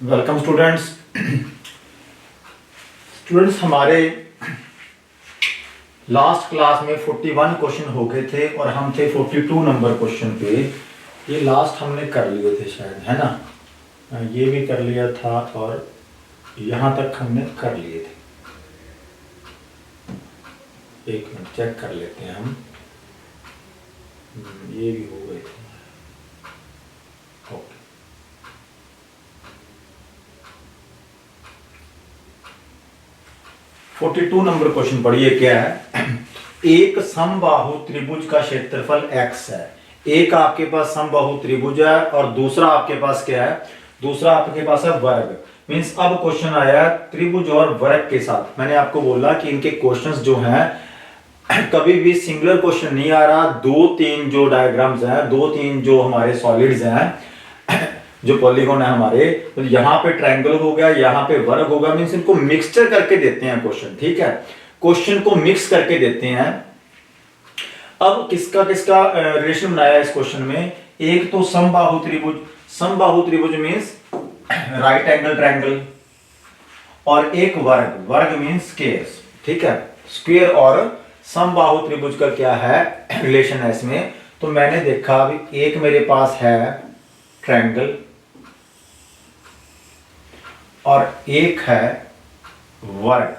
Welcome students. हमारे last class में 41 question हो गए थे और हम थे 42 नंबर क्वेश्चन पे। ये लास्ट हमने कर लिए थे शायद, है ना। ये भी कर लिया था और यहाँ तक हमने कर लिए थे। एक मिनट चेक कर लेते हैं हम। ये भी हो गए थे। ओके, 42 नंबर क्वेश्चन पढ़िए। क्या है? एक समबाहु त्रिभुज का क्षेत्रफल x है। एक आपके पास समबाहु त्रिभुज है और दूसरा आपके पास क्या है? दूसरा आपके पास है वर्ग। मींस अब क्वेश्चन आया त्रिभुज और वर्ग के साथ। मैंने आपको बोला कि इनके क्वेश्चंस जो हैं कभी भी सिंगुलर क्वेश्चन नहीं आ रहा। दो तीन जो डायग्राम्स हैं, दो तीन जो हमारे सॉलिड्स हैं, जो पॉलीगॉन है हमारे, तो यहाँ पे ट्रायंगल हो गया, यहाँ पे वर्ग हो गया। मींस इनको मिक्सचर करके देते हैं क्वेश्चन। ठीक है, क्वेश्चन को मिक्स करके देते हैं। अब किसका किसका रिलेशन बनाया इस क्वेश्चन में? एक तो समबाहु त्रिभुज। समबाहु त्रिभुज मींस राइट एंगल ट्रायंगल, और एक वर्ग। वर्ग मींस स्क्वायर। ठीक है, स्क्वायर और समबाहु त्रिभुज का क्या है रिलेशन है इसमें? तो मैंने देखा अभी एक मेरे पास है ट्रायंगल और एक है वर्ग।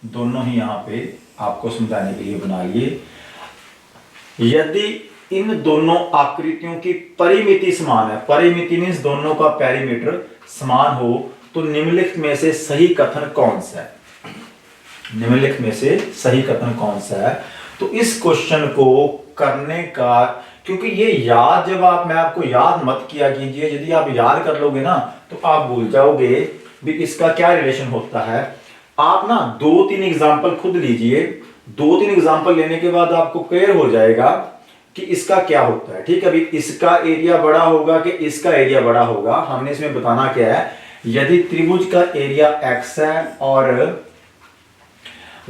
दोनों ही यहां पे आपको समझाने के लिए बना लिए। यदि इन दोनों आकृतियों की परिमिति समान है, परिमिति मींस दोनों का पेरीमीटर समान हो, तो निम्नलिखित में से सही कथन कौन सा है? निम्नलिखित में से सही कथन कौन सा है? तो इस क्वेश्चन को करने का, क्योंकि ये याद जब मैं आपको याद मत किया कीजिए। यदि आप याद कर लोगे ना तो आप भूल जाओगे भी इसका क्या रिलेशन होता है। आप ना दो तीन एग्जांपल खुद लीजिए। दो तीन एग्जांपल लेने के बाद आपको क्लियर हो जाएगा कि इसका क्या होता है। ठीक है, अभी इसका एरिया बड़ा होगा कि इसका एरिया बड़ा होगा। हमने इसमें बताना क्या है? यदि त्रिभुज का एरिया x है और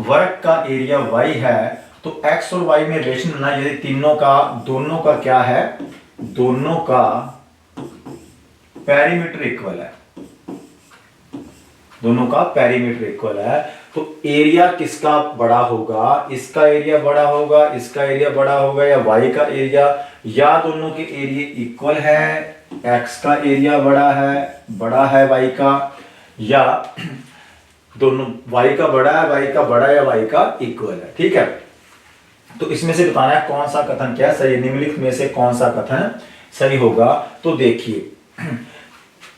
वर्ग का एरिया y है, तो x और y में रिलेशन बनना। यदि तीनों का, दोनों का क्या है? दोनों का पेरीमीटर इक्वल है। दोनों का पेरीमीटर इक्वल है, तो एरिया किसका बड़ा होगा? इसका एरिया बड़ा होगा, इसका एरिया बड़ा होगा, या y का एरिया, या दोनों के एरिया इक्वल है, x का एरिया बड़ा है y का, या दोनों y का बड़ा है, y का बड़ा या y का इक्वल है। ठीक है, तो इसमें से बताना है कौन सा कथन क्या सही, निम्नलिखित में से कौन सा कथन सही होगा। तो देखिए,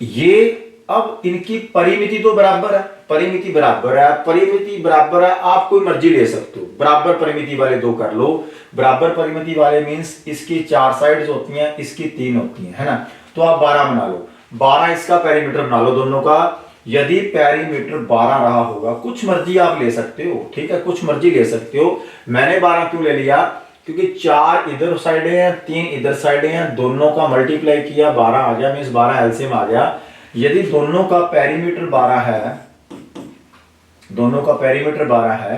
ये अब इनकी परिमिति तो बराबर है, परिमिति बराबर है, परिमिति बराबर है। आप कोई मर्जी ले सकते हो, बराबर परिमिति वाले दो कर लो। बराबर परिमिति वाले मींस इसकी 4 साइड्स होती हैं, इसकी 3 होती हैं, है ना। तो आप 12 बना लो, 12 इसका पेरीमीटर बना लो दोनों का। यदि पेरीमीटर 12 रहा होगा, कुछ मर्जी आप ले सकते हो। ठीक है, कुछ मर्जी ले सकते हो। मैंने 12 क्यों ले लिया? क्योंकि 4 इधर साइडें हैं, 3 इधर साइडें हैं, दोनों का मल्टीप्लाई किया 12 आ गया, मींस 12 एलसीएम आ गया। यदि दोनों का पेरीमीटर 12 है, दोनों का पेरीमीटर 12 है,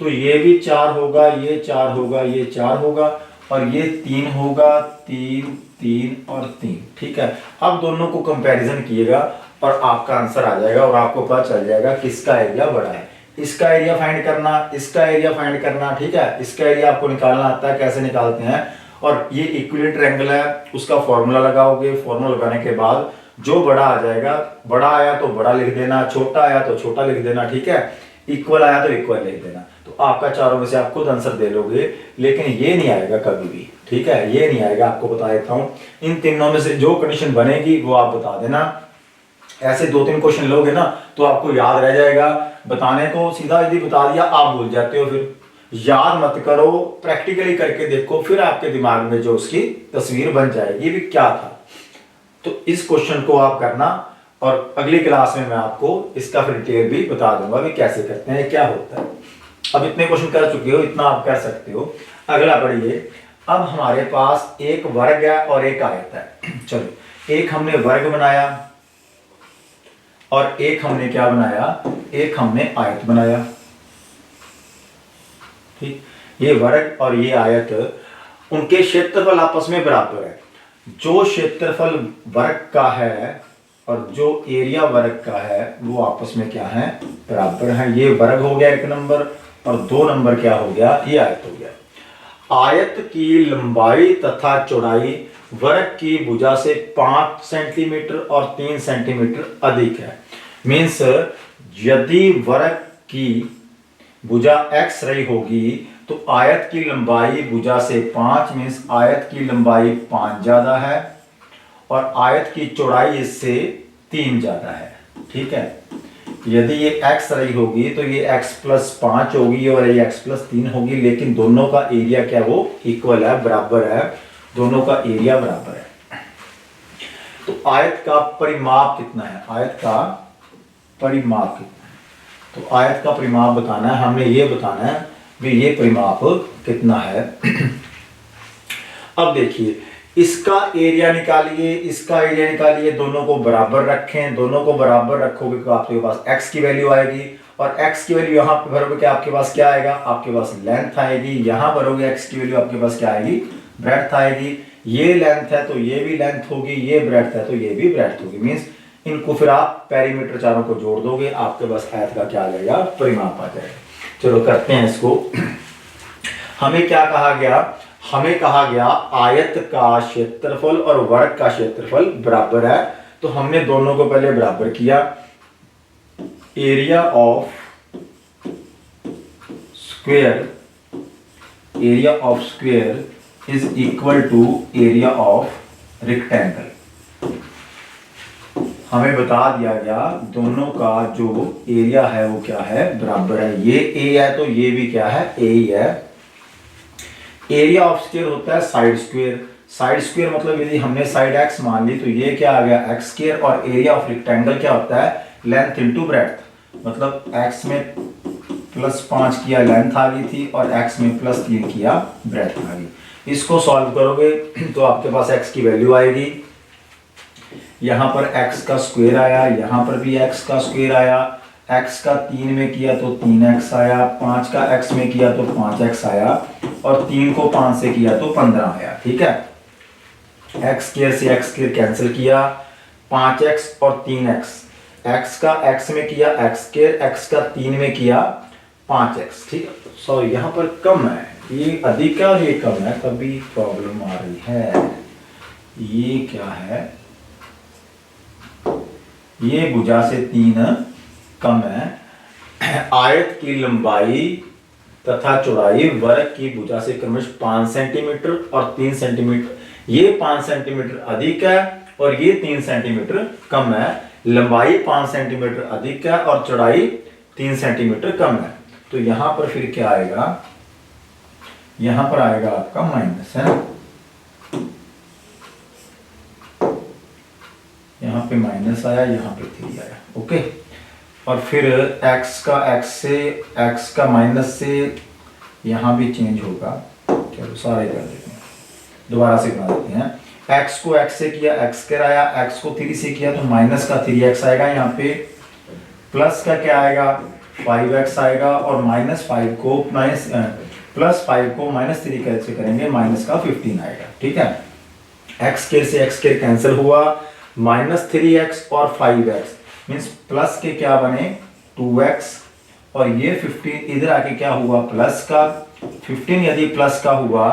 तो ये भी 4 होगा, ये 4 होगा, ये 4 होगा, और ये 3 होगा, 3 3 और 3। ठीक है, अब दोनों को कंपैरिजन कीजिएगा और आपका आंसर आ जाएगा और आपको पता चल जाएगा किसका एरिया बड़ा है। इसका एरिया फाइंड करना, इसका एरिया फाइंड करना। ठीक है, इसका एरिया आपको निकालना आता है, कैसे निकालते हैं। और ये इक्विलेटरल ट्रायंगल है, उसका फॉर्मूला लगाओगे। फॉर्मूला लगाने के बाद जो बड़ा आ जाएगा, बड़ा आया तो बड़ा लिख देना, छोटा आया तो छोटा लिख देना। ठीक है, इक्वल आया तो इक्वल लिख देना। तो आपका चारों में से आप खुद आंसर दे लोगे, लेकिन ये नहीं आएगा कभी भी। ठीक है, ये नहीं आएगा, आपको बता देता हूं। इन तीनों में से जो कंडीशन बनेगी वो आप बता देना। ऐसे 2-3 क्वेश्चन लोगे ना तो आपको याद रह जाएगा। बताने को सीधा यदि बता दिया आप भूल जाते हो, फिर याद मत करो, प्रैक्टिकली करके देखो, फिर आपके दिमाग में जो उसकी तस्वीर बन जाएगी भी क्या था। तो इस क्वेश्चन को आप करना और अगली क्लास में मैं आपको इसका फिर डिटेल भी बता दूंगा कि कैसे करते हैं, क्या होता है। अब इतने क्वेश्चन कर चुके हो, इतना आप कर सकते हो। अगला पढ़िए। अब हमारे पास एक वर्ग है और एक आयत है। चलो, एक हमने वर्ग बनाया और एक हमने क्या बनाया? एक हमने आयत बनाया। ठीक, ये वर्ग और ये आयत, उनके क्षेत्रफल आपस में बराबर है। जो क्षेत्रफल वर्ग का है और जो एरिया वर्ग का है वो आपस में क्या है, बराबर है। ये वर्ग हो गया 1 नंबर, और 2 नंबर क्या हो गया, ये आयत हो गया। आयत की लंबाई तथा चौड़ाई वर्ग की भुजा से 5 सेंटीमीटर और 3 सेंटीमीटर अधिक है। मीन्स यदि वर्ग की भुजा x रही होगी तो आयत की लंबाई भुजा से 5, मीन्स आयत की लंबाई 5 ज्यादा है और आयत की चौड़ाई इससे 3 ज्यादा है। ठीक है, यदि ये x रही होगी तो ये x प्लस 5 होगी और ये x प्लस 3 होगी, लेकिन दोनों का एरिया क्या, वो इक्वल है, बराबर है, दोनों का एरिया बराबर है। तो आयत का परिमाप कितना है, आयत का परिमाप कितना है, तो आयत का परिमाप बताना है, हमने ये बताना है कि ये परिमाप कितना है। अब देखिए, इसका एरिया निकालिए, इसका एरिया निकालिए, दोनों को बराबर रखें, दोनों को बराबर रखोगे तो आपके पास x की वैल्यू आएगी, और x की वैल्यू यहाँ पे भरोगे क्या आपके पास क्या आएगा, आपके पास लेंथ आएगी, यहाँ भरोगे x की वैल्यू आपके पास क्या आएगी, ब्रेड्थ आएगी। ये लेंथ है तो ये भी लेंथ होगी, ये ब्रेड्थ है तो ये भी ब्रेड्थ होगी। मीन्स इनको फिर आप पेरीमीटर चारों को जोड़ दोगे, आपके पास आयत का क्या आ जाएगा, परिमाप आ जाएगा। चलो करते हैं इसको। हमें क्या कहा गया, हमें कहा गया आयत का क्षेत्रफल और वर्ग का क्षेत्रफल बराबर है, तो हमने दोनों को पहले बराबर किया। Area of square is equal to area of rectangle. हमें बता दिया गया दोनों का जो एरिया है वो क्या है, बराबर है। ये ए है तो ये भी क्या है, ए ही है। एरिया ऑफ स्क्वायर होता है साइड स्क्वायर, साइड स्क्वायर मतलब यदि हमने साइड x मान ली तो ये क्या आ गया, x स्क्वायर, और एरिया ऑफ रेक्टेंगल क्या होता है, लेंथ इनटू ब्रेड्थ, मतलब x में प्लस 5 किया लेंथ आ गई थी और x में प्लस 3 किया ब्रेड्थ आ गई। इसको सॉल्व करोगे तो आपके पास x की वैल्यू आएगी, यहाँ पर x का स्क्वायर आया, यहाँ पर भी x का स्क्वायर आया, x का 3 में किया तो 3x आया, 5 का x में किया तो 5x आया, और 3 को 5 से किया तो 15 आया। ठीक है, x स्क्वायर से x स्क्वायर कैंसिल किया, 5x और 3x, x का x में किया x स्क्वायर, x का 3 में किया 5x। ठीक है, सॉरी यहाँ पर कम है, ये अधिक है और ये कम है, तभी प्रॉब्लम आ रही है। ये क्या है, ये भुजा से 3 कम है। आयत की लंबाई तथा चौड़ाई वर्ग की भुजा से क्रमश 5 सेंटीमीटर और 3 सेंटीमीटर, ये 5 सेंटीमीटर अधिक है और ये 3 सेंटीमीटर कम है। लंबाई 5 सेंटीमीटर अधिक है और चौड़ाई 3 सेंटीमीटर कम है, तो यहां पर फिर क्या आएगा, यहां पर आएगा आपका माइनस, है ना, यहाँ पे माइनस आया, यहाँ पे 3 आया। ओके, और फिर x का माइनस से यहाँ भी चेंज होगा। चलो सारे कर देते हैं, दोबारा से बना देते हैं। x को x से किया x स्क्वायर आया, x को 3 से किया तो माइनस का 3x आएगा, यहाँ पे प्लस का क्या आएगा 5x आएगा, और प्लस 5 को माइनस 3 कैसे करेंगे, माइनस का 15 आएगा। ठीक है, x स्क्वायर से x स्क्वायर कैंसिल हुआ, माइनस 3x और 5x मीन्स प्लस के क्या बने 2x, और ये 15 इधर आके क्या हुआ प्लस का 15, यदि प्लस का हुआ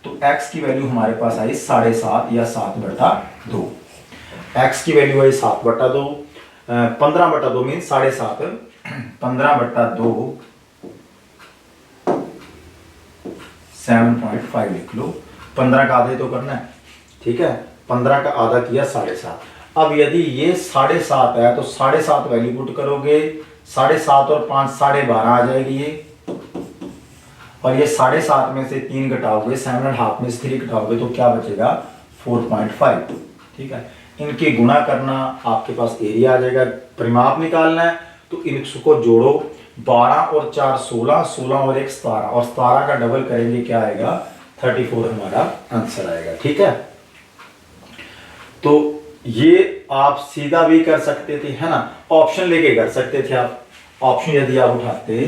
तो x की वैल्यू हमारे पास आई 7.5 या 7/2। x की वैल्यू आई 7/2, 15/2 मीन्स 7.5, 15/2 7.5 लिख लो, 15 का आधे तो करना है। ठीक है, 15 का आधा किया 7.5। अब यदि ये 7.5 है तो 7.5 वैल्यू पुट करोगे, 7.5 और 5 12.5 आ जाएगी ये, और ये 7.5 में से 3 घटाओगे, 7.5 में से 3 घटाओगे तो क्या बचेगा 4.5। ठीक है, इनके गुणा करना, आपके पास एरिया आ जाएगा। परिमाप निकालना है तो इनको जोड़ो, 12 और 4 16, 16 और 1 17, और 17 का डबल करेंगे क्या आएगा 34 हमारा आंसर आएगा। ठीक है, तो ये आप सीधा भी कर सकते थे, है ना, ऑप्शन लेके कर सकते थे आप, ऑप्शन यदि आप उठाते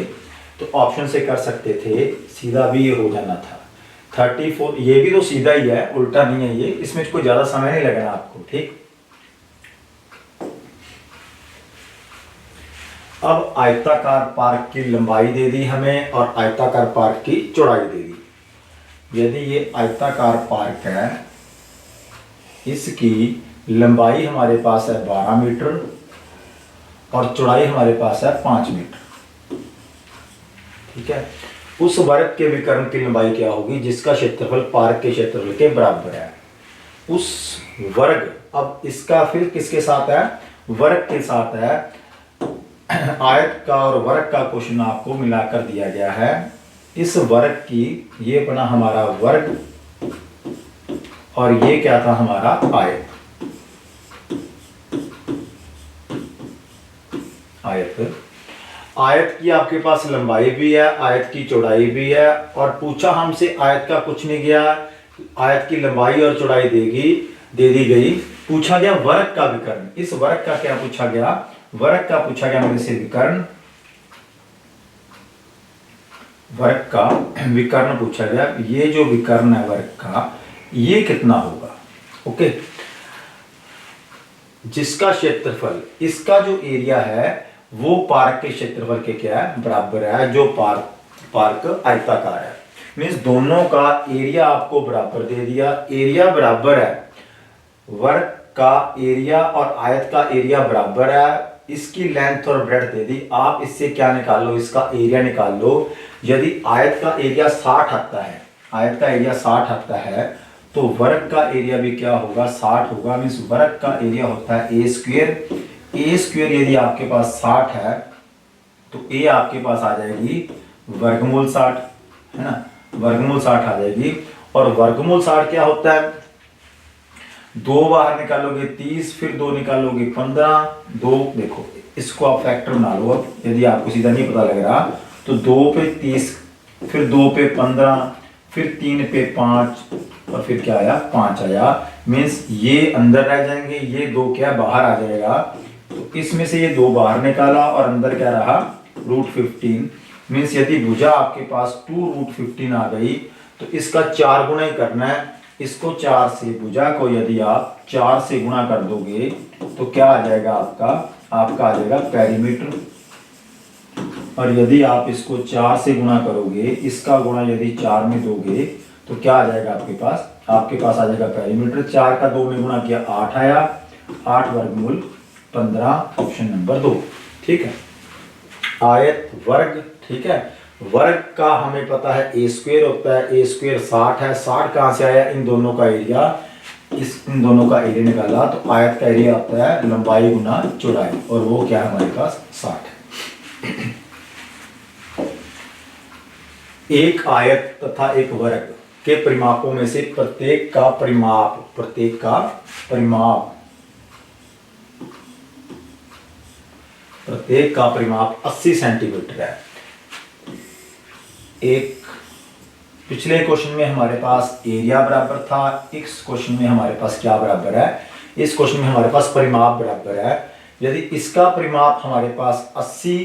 तो ऑप्शन से कर सकते थे, सीधा भी ये हो जाना था 34। ये भी तो सीधा ही है, उल्टा नहीं है ये, इसमें कोई ज्यादा समय नहीं लगना आपको। ठीक, अब आयताकार पार्क की लंबाई दे दी हमें और आयताकार पार्क की चौड़ाई दे दी। यदि ये आयताकार पार्क है, इसकी लंबाई हमारे पास है 12 मीटर और चौड़ाई हमारे पास है 5 मीटर। ठीक है, उस वर्ग के विकर्ण की लंबाई क्या होगी जिसका क्षेत्रफल पार्क के क्षेत्रफल के बराबर है। उस वर्ग, अब इसका फिर किसके साथ है, वर्ग के साथ है। आयत का और वर्ग का क्वेश्चन आपको मिलाकर दिया गया है। इस वर्ग की, ये बना हमारा वर्ग और ये क्या था हमारा आयत। आयत की आपके पास लंबाई भी है, आयत की चौड़ाई भी है, और पूछा हमसे आयत का कुछ नहीं गया, आयत की लंबाई और चौड़ाई दे दी गई। पूछा गया वर्ग का विकर्ण। इस वर्ग का क्या पूछा गया, वर्ग का पूछा गया मेरे से विकर्ण, वर्ग का विकर्ण पूछा गया। ये जो विकर्ण है वर्ग का, ये कितना होगा। ओके, जिसका क्षेत्रफल, इसका जो एरिया है वो पार्क के क्षेत्रफल के क्या है, बराबर है। जो पार्क आयताकार है, मीन्स दोनों का एरिया आपको बराबर दे दिया। एरिया बराबर है, वर्ग का एरिया और आयत का एरिया बराबर है। इसकी लेंथ और ब्रेड्थ दे दी। आप इससे क्या निकाल लो, इसका एरिया निकाल लो। यदि आयत का एरिया 60 आता है, आयत का एरिया 60 आता है, तो वर्ग का एरिया भी क्या होगा, 60 होगा। मीन्स वर्ग का एरिया होता है ए स्क्वेयर। ए स्क्वेयर यदि आपके पास 60 है तो ए आपके पास आ जाएगी वर्गमूल 60, है ना, वर्गमूल 60 आ जाएगी। और वर्गमूल 60 क्या होता है, 2 बाहर निकालोगे 30, फिर 2 निकालोगे 15, 2 देखो इसको आप फैक्टर बना लो। अब यदि आपको सीधा नहीं पता लग रहा तो 2 पे 30, फिर 2 पे 15, फिर 3 पे 5 और फिर क्या आया, 5 आया। मीन्स ये अंदर रह जाएंगे, ये 2 क्या बाहर आ जाएगा। तो इसमें से ये 2 बाहर निकाला और अंदर क्या रहा, √15। मीन्स यदि भुजा आपके पास 2√15 आ गई तो इसका 4 गुना ही करना है। इसको 4 से, भुजा को यदि आप 4 से गुणा कर दोगे तो क्या आ जाएगा आपका आ जाएगा पेरीमीटर। और यदि आप इसको 4 से गुणा करोगे, इसका गुणा यदि 4 में दोगे तो क्या आ जाएगा आपके पास आ जाएगा पेरीमीटर। 4 का 2 में गुणा किया 8 आया, 8 वर्गमूल 15, ऑप्शन नंबर 2। ठीक है, आयत वर्ग। ठीक है, वर्ग का हमें पता है ए स्क्वेयर होता है, ए स्क्वेयर 60 है। 60 कहां से आया, इन दोनों का एरिया, इन दोनों का एरिया निकाला तो आयत का एरिया होता है लंबाई गुना चौड़ाई, और वो क्या है हमारे पास 60 है। एक आयत तथा एक वर्ग के परिमापों में से प्रत्येक का परिमाप 80 सेंटीमीटर है। एक पिछले क्वेश्चन में हमारे पास एरिया बराबर था, इस क्वेश्चन में हमारे पास क्या बराबर है, इस क्वेश्चन में हमारे पास परिमाप बराबर है। यदि इसका परिमाप हमारे पास 80,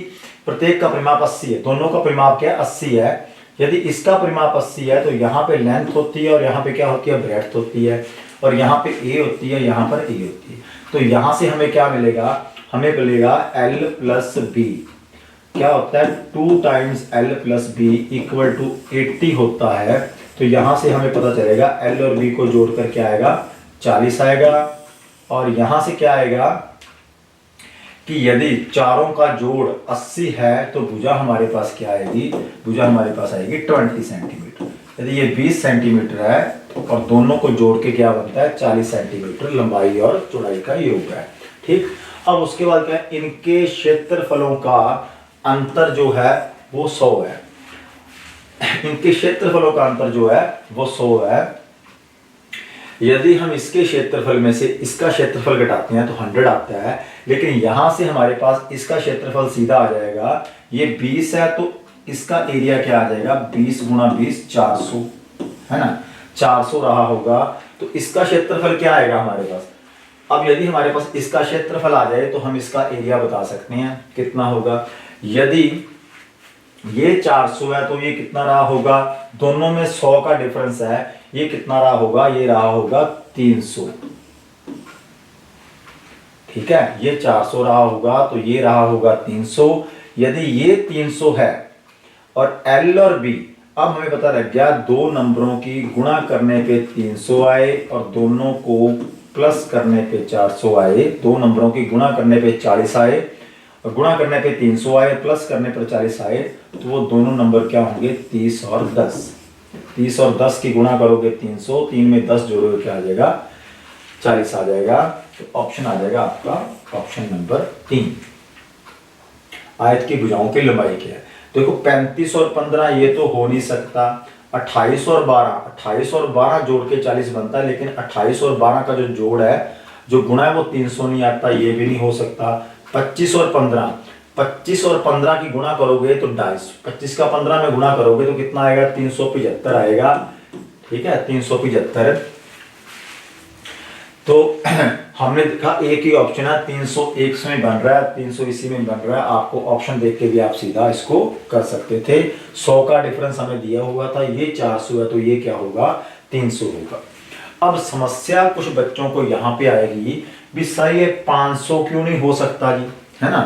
प्रत्येक का परिमाप 80 है, दोनों का परिमाप क्या है 80 है। यदि इसका परिमाप 80 है तो यहाँ पे लेंथ होती है और यहाँ पे क्या होती है, ब्रेड्थ होती है, और यहाँ पे ए होती है, यहाँ पर ए होती है। तो यहाँ से हमें क्या मिलेगा, हमें मिलेगा L + B। क्या होता है, 2 टाइम्स L + B = 80 होता है। तो यहाँ से हमें पता चलेगा L और B को जोड़कर क्या आएगा, 40 आएगा। और यहाँ से क्या आएगा कि यदि चारों का जोड़ 80 है तो भुजा हमारे पास क्या आएगी, भुजा हमारे पास आएगी 20 सेंटीमीटर। यदि ये 20 सेंटीमीटर है और दोनों को जोड़ के क्या बनता है, 40 सेंटीमीटर लंबाई और चौड़ाई का योग है। ठीक, अब उसके बाद क्या है, इनके क्षेत्रफलों का अंतर जो है वो 100 है। इनके क्षेत्रफलों का अंतर जो है वो 100 है। यदि हम इसके क्षेत्रफल में से इसका क्षेत्रफल घटाते हैं तो 100 आता है, लेकिन यहां से हमारे पास इसका क्षेत्रफल सीधा आ जाएगा। ये 20 है तो इसका एरिया क्या आ जाएगा, 20 × 20 400, है ना, 400 रहा होगा। तो इसका क्षेत्रफल क्या आएगा हमारे पास। अब यदि हमारे पास इसका क्षेत्रफल आ जाए तो हम इसका एरिया बता सकते हैं कितना होगा। यदि ये 400 है तो ये कितना रहा होगा, दोनों में 100 का डिफरेंस है, ये कितना रहा होगा, ये रहा होगा 300। ठीक है, ये 400 रहा होगा तो ये रहा होगा 300। यदि ये 300 है और L और B, अब हमें पता लग गया दो नंबरों की गुणा करने पे 300 आए और दोनों को प्लस करने पे 400 आए, दो नंबरों की गुणा करने पे 40 आए और गुणा करने पे 300 आए, प्लस करने पर 40 आए, तो वो दोनों नंबर क्या होंगे, 30 और 10। 30 और 10 की गुणा करोगे 300, 3 में 10 जोड़ोगे क्या आ जाएगा, 40 आ जाएगा। तो ऑप्शन आ जाएगा आपका ऑप्शन नंबर 3। आयत की भुजाओं की लंबाई क्या है, देखो 35 और 15 ये तो हो नहीं सकता। 28 और 12 जोड़ के 40 बनता है, लेकिन 28 और 12 का जो जोड़ है, जो गुणा है वो 300 नहीं आता, ये भी नहीं हो सकता। 25 और 15 की गुणा करोगे तो 250, 25 का 15 में गुणा करोगे तो कितना आएगा, 375 आएगा। ठीक है, 375। तो हमने देखा एक ही ऑप्शन है, 301 में बन रहा है, 300 इसी में बन रहा है। आपको ऑप्शन देख के भी आप सीधा इसको कर सकते थे। 100 का डिफरेंस हमें दिया हुआ था, ये 400 है तो ये क्या होगा, 300 होगा। अब समस्या कुछ बच्चों को यहाँ पे आएगी भी सर ये 500 क्यों नहीं हो सकता जी, है ना,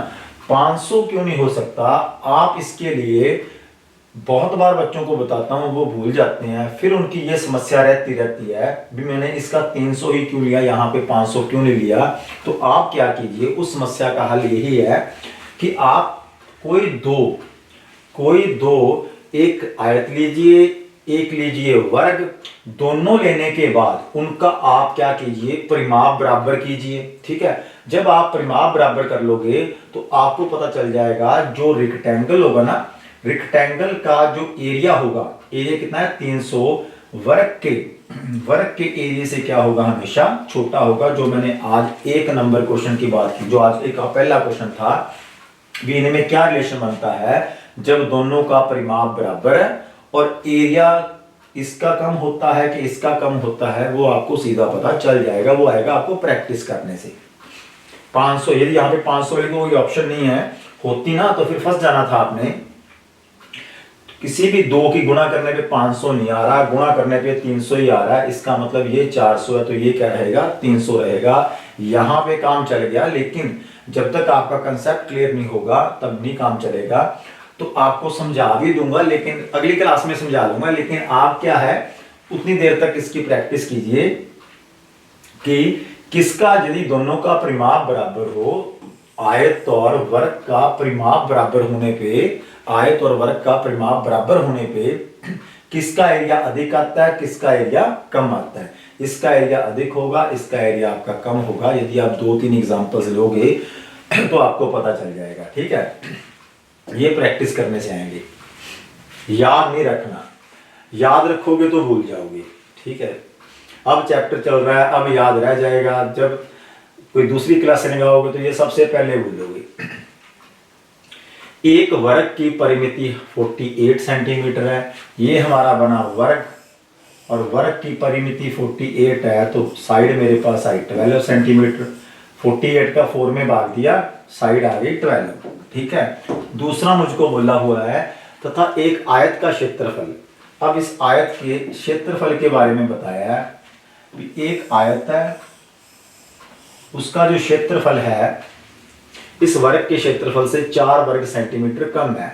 500 क्यों नहीं हो सकता। आप इसके लिए बहुत बार बच्चों को बताता हूँ, वो भूल जाते हैं, फिर उनकी ये समस्या रहती है भी मैंने इसका 300 ही क्यों लिया, यहाँ पे 500 क्यों नहीं लिया। तो आप क्या कीजिए, उस समस्या का हल यही है कि आप कोई दो एक आयत लीजिए, एक लीजिए वर्ग, दोनों लेने के बाद उनका आप क्या कीजिए, परिमाप बराबर कीजिए। ठीक है, जब आप परिमाप बराबर कर लोगे तो आपको पता चल जाएगा जो रेक्टेंगल होगा ना, रेक्टेंगल का जो एरिया होगा, एरिया कितना है 300, वर्ग के एरिया से क्या होगा, हमेशा छोटा होगा। जो मैंने आज एक नंबर क्वेश्चन की बात की, जो आज एक पहला क्वेश्चन था, भी इनमें क्या रिलेशन बनता है, जब दोनों का परिमाप बराबर है और एरिया इसका कम होता है कि इसका कम होता है, वो आपको सीधा पता चल जाएगा। वो आएगा आपको प्रैक्टिस करने से। 500, यदि यहाँ पे 500 लिखो, कोई ऑप्शन नहीं है, होती ना तो फिर फंस जाना था आपने। किसी भी दो की गुणा करने पे 500 नहीं आ रहा, गुणा करने पे 300 ही आ रहा है, इसका मतलब ये 400 है तो ये क्या रहेगा, 300 रहेगा। यहाँ पे काम चल गया, लेकिन जब तक आपका कंसेप्ट क्लियर नहीं होगा तब नहीं काम चलेगा। तो आपको समझा भी दूंगा, लेकिन अगली क्लास में समझा दूंगा, लेकिन आप क्या है उतनी देर तक इसकी प्रैक्टिस कीजिए कि किसका, यदि दोनों का परिमाप बराबर हो, आयत और वर्ग का परिमाप बराबर होने पे, आयत और वर्ग का परिमाप बराबर होने पे किसका एरिया अधिक आता है, किसका एरिया कम आता है। इसका एरिया अधिक होगा, इसका एरिया आपका कम होगा। यदि आप 2-3 एग्जांपल्स लोगे तो आपको पता चल जाएगा। ठीक है, ये प्रैक्टिस करने से आएंगे, याद नहीं रखना, याद रखोगे तो भूल जाओगे। ठीक है, अब चैप्टर चल रहा है, अब याद रह जाएगा, जब कोई दूसरी क्लास से लगाओगे तो ये सबसे पहले भूलोगे। एक वर्ग की परिमिति 48 सेंटीमीटर है, ये हमारा बना वर्ग, और वर्ग की परिमिति 48 है तो साइड मेरे पास आई 12 सेंटीमीटर। 48 का 4 में भाग दिया, साइड आ गई 12। ठीक है, दूसरा मुझको बोला हुआ है तथा एक आयत का क्षेत्रफल। अब इस आयत के क्षेत्रफल के बारे में बताया है, एक आयत है, उसका जो क्षेत्रफल है इस वर्ग के क्षेत्रफल से 4 वर्ग सेंटीमीटर कम है।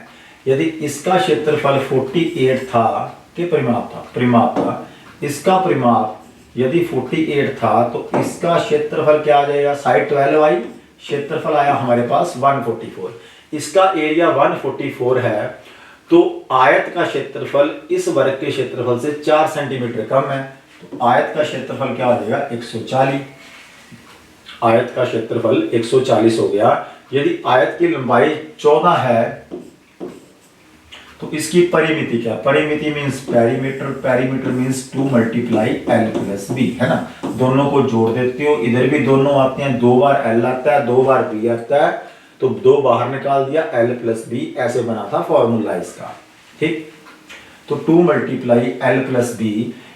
यदि इसका क्षेत्रफल 48 था कि परिमाप था, इसका परिमाप यदि 48 था तो इसका क्षेत्रफल क्या आ जाएगा, साइड 12 आई, क्षेत्रफल आया हमारे पास 144, इसका एरिया 144 है, तो आयत का क्षेत्रफल इस वर्ग के क्षेत्रफल से 4 सेंटीमीटर कम है, तो आयत का क्षेत्रफल क्या हो जाएगा, 140। आयत का क्षेत्रफल 140 हो गया। यदि आयत की लंबाई 14 है तो इसकी परिमिति क्या, परिमिति means perimeter, perimeter means 2 multiply L plus B, है ना। दोनों को जोड़ देते हो, इधर भी दोनों आते हैं, 2 बार L आता है, 2 बार B आता है, तो 2 बाहर निकाल दिया, L प्लस B, ऐसे बना था फॉर्मूला इसका। ठीक, तो 2 मल्टीप्लाई L प्लस B।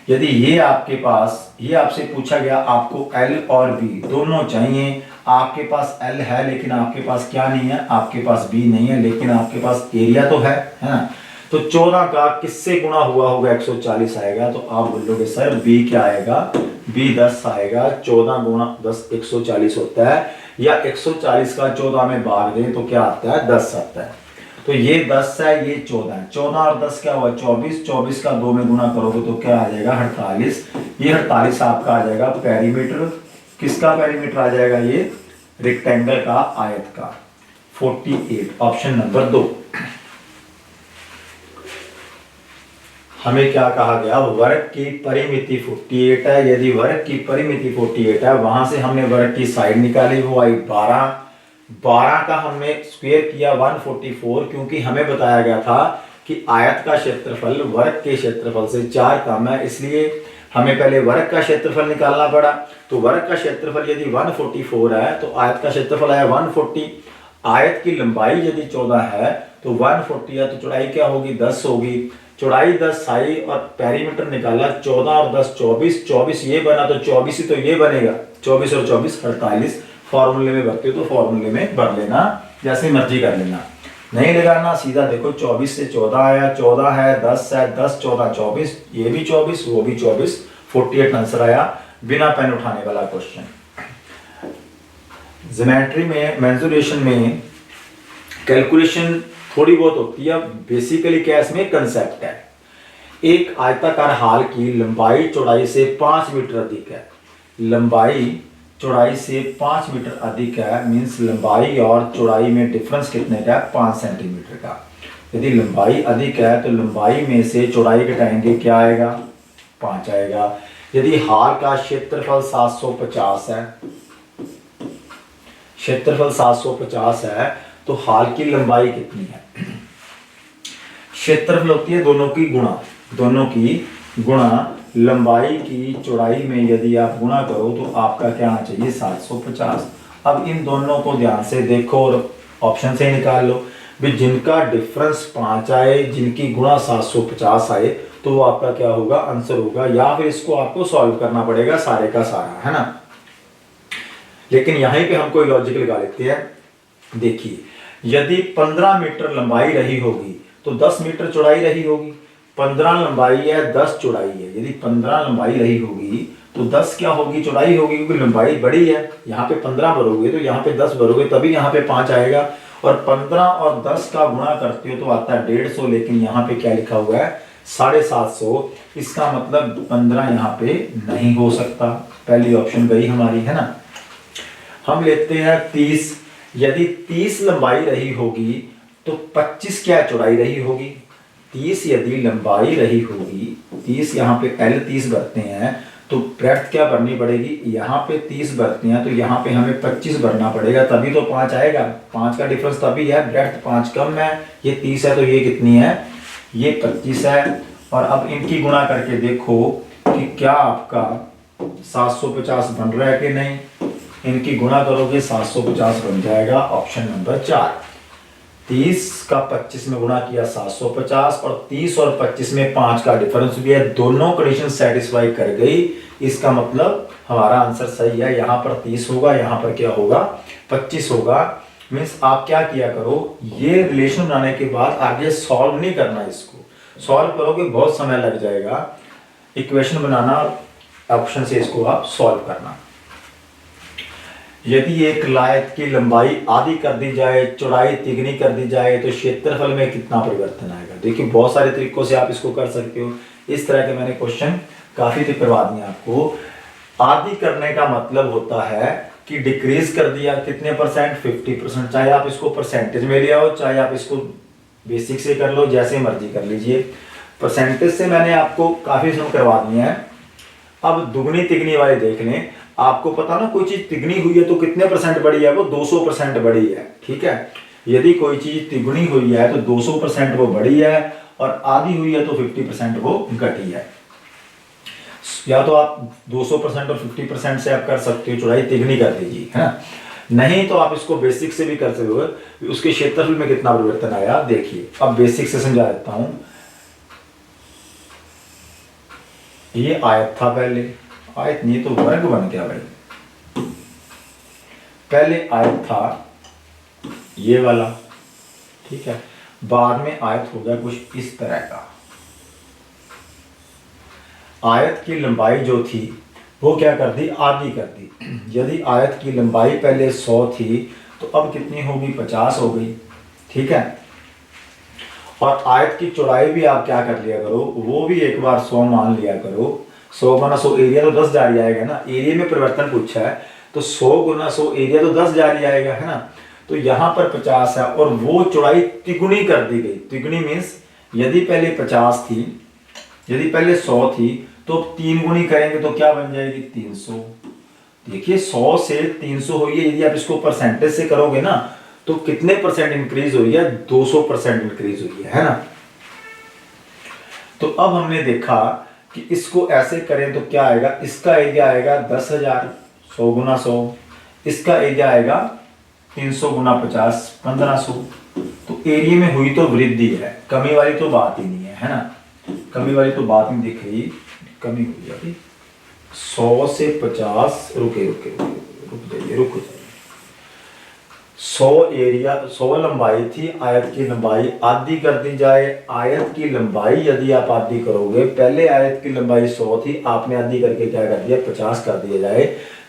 यदि ये आपके पास, ये आपसे पूछा गया आपको L और B दोनों चाहिए, आपके पास L है लेकिन आपके पास क्या नहीं है, आपके पास B नहीं है, लेकिन आपके पास एरिया तो है ना। तो 14 का किससे गुणा हुआ होगा, 140 आएगा, तो आप बोलोगे सर B क्या आएगा, बी 10 आएगा, 14 गुणा 10 140 होता है, या 140 का 14 में भाग दें तो क्या आता है 10 आता है। तो ये 10 है, ये 14 है, 14 और 10 क्या हुआ 24, 24 का 2 में गुणा करोगे तो क्या आ जाएगा 48। ये 48 आपका आ जाएगा पेरीमीटर, किसका पेरीमीटर आ जाएगा ये रेक्टेंगल का, आयत का। 48 ऑप्शन नंबर 2। हमें क्या कहा गया, वर्ग की परिमिति 48 है। यदि वर्ग की परिमिति 48 है, वहां से हमने वर्ग की साइड निकाली, वो आई 12, 12 का हमने स्क्वायर किया 144, क्योंकि हमें बताया गया था कि आयत का क्षेत्रफल वर्ग के क्षेत्रफल से 4 कम है, इसलिए हमें पहले वर्ग का क्षेत्रफल निकालना पड़ा। तो वर्ग का क्षेत्रफल यदि 144 है तो आयत का क्षेत्रफल आया 140। आयत की लंबाई यदि 14 है तो 140 है, तो चौड़ाई क्या होगी 10 होगी। चौड़ाई 10 आई और पेरीमीटर निकाला, 14 और 10 24, 24 ये बना तो 24 ही तो ये बनेगा, 24 और 24 48। फॉर्मूले में भरते हो तो फॉर्मूले में भर लेना, जैसे मर्जी कर लेना, नहीं लगाना सीधा देखो 24 से 14 आया, 14 है 10 है, 10 14 24, ये भी 24 वो भी 24, 48 आंसर आया, बिना पेन उठाने वाला क्वेश्चन। ज्योमेट्री में मेंसुरेशन में कैलकुलेशन थोड़ी बहुत होती है, बेसिकली क्या इसमें कंसेप्ट है। एक आयताकार हाल की लंबाई चौड़ाई से 5 मीटर अधिक है, लंबाई चौड़ाई से 5 मीटर अधिक है, मीन्स लंबाई और चौड़ाई में डिफरेंस कितने का है 5 सेंटीमीटर का। यदि लंबाई अधिक है तो लंबाई में से चौड़ाई घटाएंगे क्या आएगा 5 आएगा। यदि हाल का क्षेत्रफल 750 है, क्षेत्रफल 750 है तो हाल की लंबाई कितनी है, क्षेत्रफल होती है दोनों की गुणा, दोनों की गुणा लंबाई की चौड़ाई में यदि आप गुणा करो तो आपका क्या आना चाहिए 750। अब इन दोनों को ध्यान से देखो और ऑप्शन से निकाल लो भी, जिनका डिफरेंस 5 आए, जिनकी गुणा 750 आए, तो वो आपका क्या होगा आंसर होगा, या फिर इसको आपको सॉल्व करना पड़ेगा सारे का सारा, है ना। लेकिन यहीं पे हम कोई लॉजिक लगा लेते हैं। देखिए यदि 15 मीटर लंबाई रही होगी तो 10 मीटर चौड़ाई रही होगी, 15 लंबाई है 10 चौड़ाई है, यदि 15 लंबाई रही होगी तो 10 क्या होगी चौड़ाई होगी, क्योंकि लंबाई बड़ी है। यहाँ पे 15 भरोगे तो यहाँ पे 10 भरोगे तभी यहाँ पे 5 आएगा, और 15 और 10 का गुणा करते हो तो आता है 150, लेकिन यहाँ पे क्या लिखा हुआ है 750, इसका मतलब 15 यहाँ पे नहीं हो सकता, पहली ऑप्शन गई हमारी, है ना। हम लेते हैं 30, यदि 30 लंबाई रही होगी तो 25 क्या चौड़ाई रही होगी, 30 यदि लंबाई रही होगी, 30 यहाँ पे L 30 भरते हैं तो ब्रेड्थ क्या भरनी पड़ेगी, यहाँ पे 30 भरते हैं तो यहाँ पे हमें 25 भरना पड़ेगा, तभी तो 5 आएगा, 5 का डिफरेंस तभी है, ब्रेड्थ 5 कम है, ये 30 है तो ये कितनी है ये 25 है। और अब इनकी गुणा करके देखो कि क्या आपका 750 बन रहा है कि नहीं, इनकी गुणा करोगे 750 बन जाएगा, ऑप्शन नंबर 4। 30 का 25 में गुणा किया 750, और 30 और 25 में 5 का डिफरेंस भी है, दोनों कंडीशन सेटिस्फाई कर गई, इसका मतलब हमारा आंसर सही है। यहाँ पर 30 होगा, यहाँ पर क्या होगा 25 होगा। मीन्स आप क्या किया करो, ये रिलेशन बनाने के बाद आगे सॉल्व नहीं करना, इसको सॉल्व करोगे बहुत समय लग जाएगा, इक्वेशन बनाना, ऑप्शन से इसको आप सॉल्व करना। यदि एक लायक की लंबाई आधी कर दी जाए, चौड़ाई तिगुनी कर दी जाए तो क्षेत्रफल में कितना परिवर्तन आएगा। देखिए बहुत सारे तरीकों से आप इसको कर सकते हो, इस तरह के मैंने क्वेश्चन काफी तो करवा दिए आपको। आधी करने का मतलब होता है कि डिक्रीज कर दिया कितने परसेंट 50%, चाहे आप इसको परसेंटेज में ले आओ, चाहे आप इसको बेसिक से कर लो, जैसे मर्जी कर लीजिए। परसेंटेज से मैंने आपको काफी सम करवा दिए हैं। अब दुगनी तिगनी वाले देख लें, आपको पता ना कोई चीज तिगनी हुई है तो कितने परसेंट बढ़ी है, वो 200% बढ़ी है, ठीक है। यदि कोई चीज तिगुनी हुई है तो 200% वो बढ़ी है, और आधी हुई है तो 50% वो घटी है। या तो आप 200% और 50% से आप कर सकते हो, चौड़ाई तिगुनी कर दीजिए, है ना। नहीं तो आप इसको बेसिक से भी कर सकते हो, उसके क्षेत्रफल में कितना परिवर्तन आया देखिए। अब बेसिक से समझा देता हूं। ये आयत था, पहले आयत नहीं तो वर्ग बन गया भाई। पहले आयत था ये वाला, ठीक है, बाद में आयत हो गया कुछ इस तरह का। आयत की लंबाई जो थी वो क्या कर दी, आधी कर दी। यदि आयत की लंबाई पहले 100 थी तो अब कितनी होगी, 50 हो गई। ठीक है, और आयत की चौड़ाई भी आप क्या कर लिया करो, वो भी एक बार 100 मान लिया करो। 100 गुना 100 एरिया तो 10 जारी आएगा ना, एरिया में परिवर्तन पूछा है तो 100 गुना 100 एरिया तो 10 जारी आएगा, है ना। तो यहाँ पर 50 है और वो चौड़ाई तिगुनी कर दी गई। तिगुनी मीन्स यदि पहले 50 थी, यदि पहले 100 थी तो 3 गुनी करेंगे तो क्या बन जाएगी, 300। देखिए 100 से 300 हुई है, यदि आप इसको परसेंटेज से करोगे ना तो कितने परसेंट इंक्रीज हुई है, 200% इंक्रीज हुई है ना। तो अब हमने देखा कि इसको ऐसे करें तो क्या आएगा, इसका एरिया आएगा 10,000, 100 गुना 100, इसका एरिया आएगा 300 गुना 50, 1500। तो एरिया में हुई तो वृद्धि है, कमी वाली तो बात ही नहीं है ना, कमी वाली तो बात नहीं दिख रही, कमी हुई अभी 100 से 50, रुक जाइए 100 एरिया, 100 लंबाई थी, आयत की लंबाई आधी कर दी जाए। आयत की लंबाई यदि आप आधी करोगे, पहले आयत की लंबाई 100 थी, आपने आधी करके क्या कर दिया, 50 कर दिया जाए,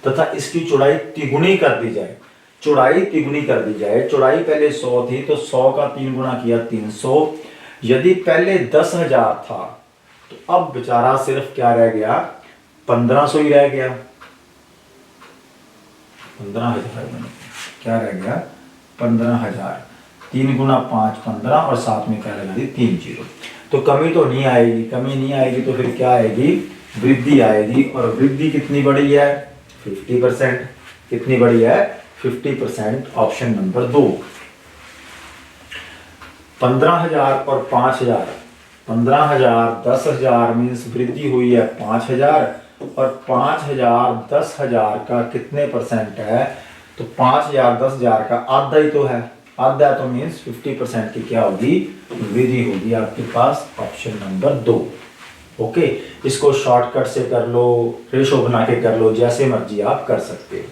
तथा इसकी चौड़ाई तिगुनी कर दी जाए। चौड़ाई तिगुनी कर दी जाए, चौड़ाई पहले 100 थी तो 100 का 3 गुना किया 300। यदि पहले 10,000 था तो अब बेचारा सिर्फ क्या रह गया, 1500 ही रह गया। 15,000 क्या रह गया, 15,000। 3 गुना 5 15 और साथ में क्या लगा दी, 3 जीरो। तो कमी तो नहीं आएगी, कमी नहीं आएगी तो फिर क्या आएगी, वृद्धि आएगी। और वृद्धि कितनी बड़ी है, 50%। कितनी बड़ी है, 50%। Option number 2। 15,000 और 5,000, 15,000 10,000 मीन्स वृद्धि हुई है 5,000, और 5,000 10,000 का कितने परसेंट है, तो 5,000 10,000 का आधा ही तो है, आधा तो मीन्स 50% की क्या होगी, वृद्धि होगी आपके पास। Option number 2। ओके, इसको शॉर्टकट से कर लो, रेशो बना के कर लो, जैसे मर्जी आप कर सकते हो।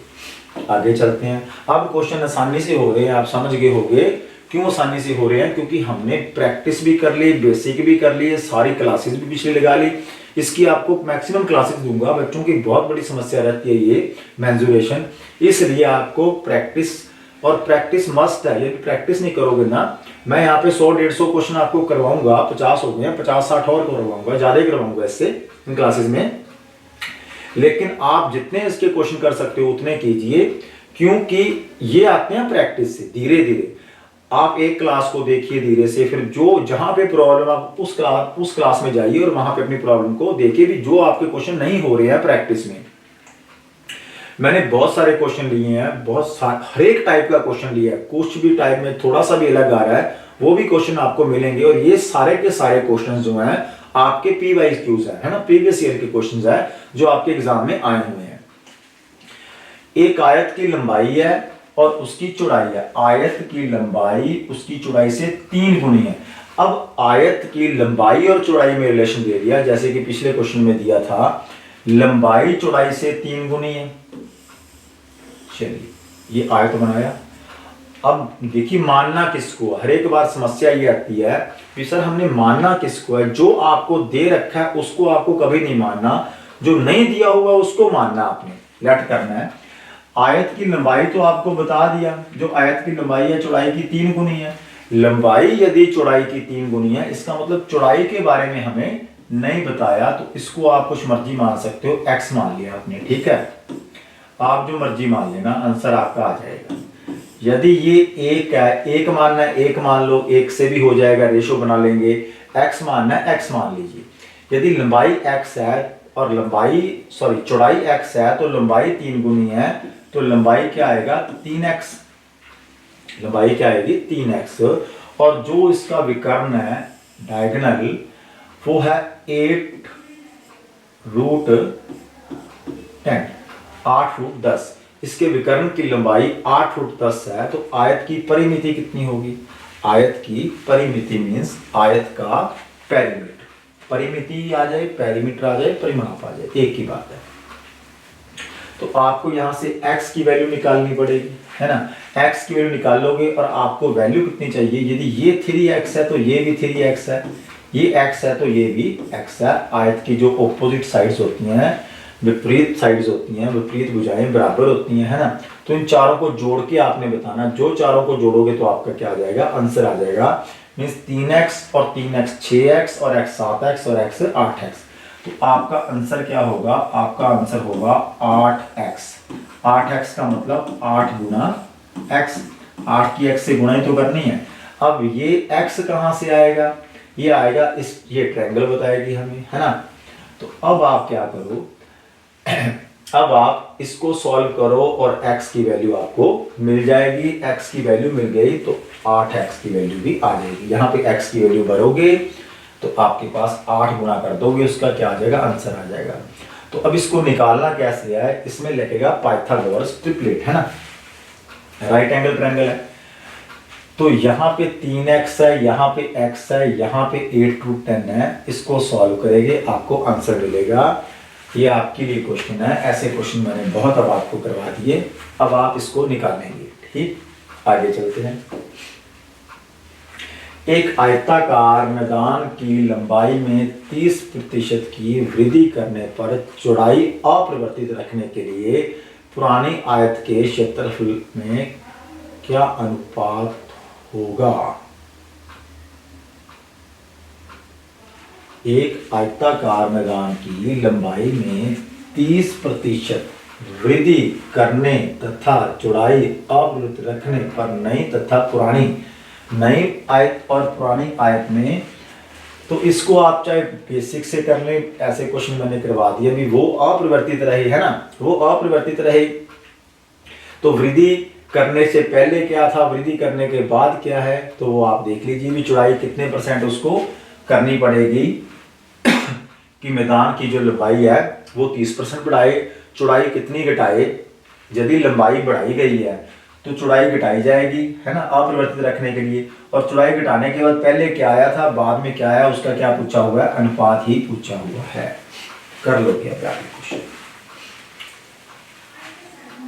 आगे चलते हैं। अब क्वेश्चन आसानी से हो रहे हैं, आप समझ गए होंगे क्यों आसानी से हो रहे हैं, क्योंकि हमने प्रैक्टिस भी कर ली, बेसिक भी कर ली, सारी क्लासेस भी पिछले लगा ली। इसकी आपको मैक्सिमम क्लासेस दूंगा, बच्चों की बहुत बड़ी समस्या रहती है ये मेंसुरेशन, इसलिए आपको प्रैक्टिस, और प्रैक्टिस मस्ट है। यदि प्रैक्टिस नहीं करोगे ना, मैं यहाँ पे 100-150 क्वेश्चन आपको करवाऊंगा, 50 हो गए, 50-60 और करवाऊंगा, ज्यादा ही करवाऊंगा इससे इन क्लासेस में। लेकिन आप जितने इसके क्वेश्चन कर सकते हो उतने कीजिए, क्योंकि ये आते हैं प्रैक्टिस से। धीरे धीरे आप एक क्लास को देखिए धीरे से, फिर जो जहां पे प्रॉब्लम आप उस क्लास में जाइए और वहां पे अपनी प्रॉब्लम को देखिए भी, जो आपके क्वेश्चन नहीं हो रहे हैं प्रैक्टिस में। मैंने बहुत सारे क्वेश्चन लिए हैं, हर एक टाइप का क्वेश्चन लिया है, कुछ भी टाइप में थोड़ा सा भी अलग आ रहा है वो भी क्वेश्चन आपको मिलेंगे। और ये सारे के सारे क्वेश्चन जो हैं आपके PYQs है ना, प्रीवियस ईयर के क्वेश्चन है जो आपके एग्जाम में आए हुए हैं। एक आयत की लंबाई है और उसकी चौड़ाई है, आयत की लंबाई उसकी चौड़ाई से 3 गुनी है। अब आयत की लंबाई और चौड़ाई में रिलेशन दे दिया, जैसे कि पिछले क्वेश्चन में दिया था, लंबाई चौड़ाई से 3 गुनी है। चलिए ये आयत बनाया। अब देखिए मानना किसको, हर एक बार समस्या ये आती है कि सर हमने मानना किसको है, जो आपको दे रखा है उसको आपको कभी नहीं मानना, जो नहीं दिया हुआ उसको मानना, आपने लेट करना है। आयत की लंबाई तो आपको बता दिया, जो आयत की लंबाई है चौड़ाई की 3 गुनी है। लंबाई यदि चौड़ाई की 3 गुनी है, इसका मतलब चौड़ाई के बारे में हमें नहीं बताया, तो इसको आप कुछ मर्जी मान सकते हो, x मान लिया आपने, ठीक है। आप जो मर्जी मान लेना, आंसर आपका आ जाएगा। यदि ये 1 है, 1 मानना है 1 मान लो, 1 से भी हो जाएगा, रेशो बना लेंगे। x मानना है x मान लीजिए। यदि लंबाई x है और चौड़ाई x है तो लंबाई 3 गुनी है, तो लंबाई क्या आएगा, 3x। लंबाई क्या आएगी, 3x। और जो इसका विकर्ण है डायगोनल, वो है 8√10, 8√10। इसके विकर्ण की लंबाई 8√10 है, तो आयत की परिमिति कितनी होगी, आयत की परिमिति मीन्स आयत का पेरीमीटर। परिमिति आ जाए, पेरीमीटर आ जाए, परिमाप आ जाए, एक ही बात है। तो आपको यहां से x की वैल्यू निकालनी पड़ेगी, है ना। x की वैल्यू निकालोगे और आपको वैल्यू कितनी चाहिए, यदि ये 3x है तो ये भी 3x है, ये x है तो ये भी x है। आयत की जो ऑपोजिट साइड्स होती हैं विपरीत साइड्स होती हैं, विपरीत भुजाएं बराबर होती हैं, है ना। तो इन चारों को जोड़ के आपने बताना, जो चारों को जोड़ोगे तो आपका क्या आ जाएगा, आंसर आ जाएगा। मीन्स 3x और 3x 6x और x 7x और x 8x। तो आपका आंसर क्या होगा, आपका आंसर होगा 8x। 8x का मतलब 8 गुना x, 8 की x से गुणा ही तो करनी है। अब ये x कहाँ से आएगा, ये आएगा इस, ये ट्रायंगल बताएगी हमें, है ना। तो अब आप क्या करो, अब आप इसको सॉल्व करो और x की वैल्यू आपको मिल जाएगी। x की वैल्यू मिल गई तो 8x की वैल्यू भी आ जाएगी। यहाँ पे x की वैल्यू भरोगे तो आपके पास 8 गुना कर दोगे, उसका क्या आ जाएगा, आंसर आ जाएगा। तो अब इसको निकालना कैसे है, इसमें लगेगा पाइथागोरस ट्रिपलेट, है ना। राइट एंगल ट्रायंगल है, तो यहाँ पे 3x है, यहाँ पे x है, यहाँ पे 8√10 है। इसको सॉल्व करेंगे आपको आंसर मिलेगा। ये आपके लिए क्वेश्चन है, ऐसे क्वेश्चन मैंने बहुत अब आपको करवा दिए, अब आप इसको निकालेंगे। ठीक, आगे चलते हैं। एक आयताकार मैदान की लंबाई में 30% की वृद्धि करने पर चौड़ाई अपरिवर्तित रखने के लिए पुरानी आयत के क्षेत्रफल में क्या अनुपात होगा। एक आयताकार मैदान की लंबाई में 30% वृद्धि करने तथा चौड़ाई अपरिवर्तित रखने पर नई तथा पुरानी, नई आयत और पुरानी आयत में, तो इसको आप चाहे बेसिक से कर लें, ऐसे क्वेश्चन मैंने करवा दिए अभी, वो अपरिवर्तित रहे, है ना, वो अपरिवर्तित रहे। तो वृद्धि करने से पहले क्या था, वृद्धि करने के बाद क्या है, तो वो आप देख लीजिए भी चौड़ाई कितने % उसको करनी पड़ेगी कि मैदान की जो लंबाई है वो 30% बढ़ाए, चौड़ाई कितनी घटाए। यदि लंबाई बढ़ाई गई है तो चौड़ाई घटाई जाएगी, है ना, अपरिवर्तित रखने के लिए। और चौड़ाई घटाने के बाद पहले क्या आया था, बाद में क्या आया, उसका क्या पूछा हुआ है, अनुपात ही पूछा हुआ है। कर लो क्या क्वेश्चन।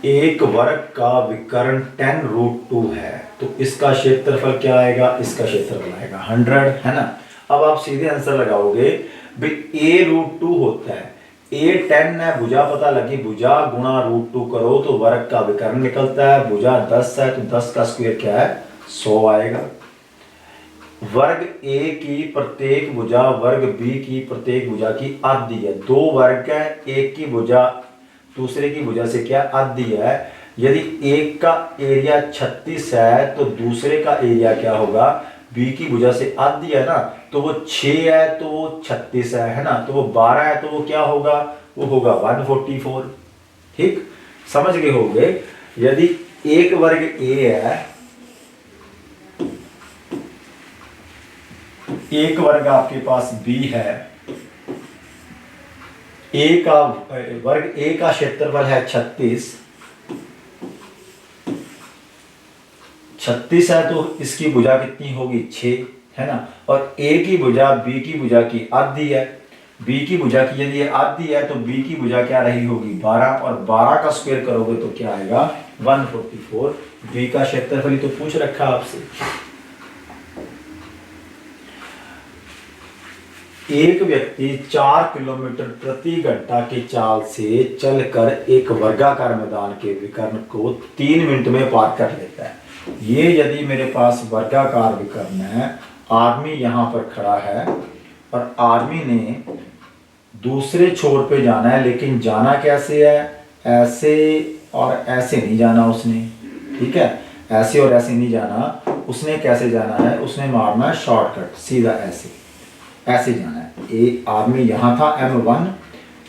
एक वर्ग का विकर्ण 10√2 है, तो इसका क्षेत्रफल क्या आएगा, इसका क्षेत्रफल आएगा 100, है ना। अब आप सीधे आंसर लगाओगे, a√2 होता है, a 10 है, भुजा पता लगी, भुजा गुणा √2 करो तो वर्ग का विकर्ण निकलता है। भुजा 10 है तो 10 का स्क्वायर क्या है, 100 आएगा। वर्ग a की प्रत्येक भुजा वर्ग b की प्रत्येक भुजा की आधी है। दो वर्ग है, एक की भुजा दूसरे की भुजा से क्या आधी है। यदि एक का एरिया 36 है तो दूसरे का एरिया क्या होगा, b की भुजा से आधी है ना, तो वो 6 है तो वो 36 है ना, तो वो 12 है तो वो क्या होगा, वो होगा 144। ठीक, समझ गए होंगे। यदि एक वर्ग a है, एक वर्ग आपके पास b है, a का वर्ग a का क्षेत्रफल है 36 है तो इसकी भुजा कितनी होगी, 6, है ना। और a की भुजा b की भुजा की आधी है, b की भुजा की यदि आधी है तो b की भुजा क्या रही होगी, 12, और 12 का स्क्वायर करोगे तो क्या आएगा, 144। b का क्षेत्रफल ही तो पूछ रखा आपसे। एक व्यक्ति 4 किलोमीटर प्रति घंटा की चाल से चलकर एक वर्गाकार मैदान के विकर्ण को 3 मिनट में पार कर लेता है। ये यदि मेरे पास वर्गाकार विकर्ण है, आदमी यहाँ पर खड़ा है और आदमी ने दूसरे छोर पे जाना है, लेकिन जाना कैसे है, ऐसे और ऐसे नहीं जाना उसने, ठीक है, ऐसे और ऐसे नहीं जाना उसने। कैसे जाना है, उसने मारना है शॉर्टकट, सीधा ऐसे ऐसे जाना है। एक आदमी यहाँ था M1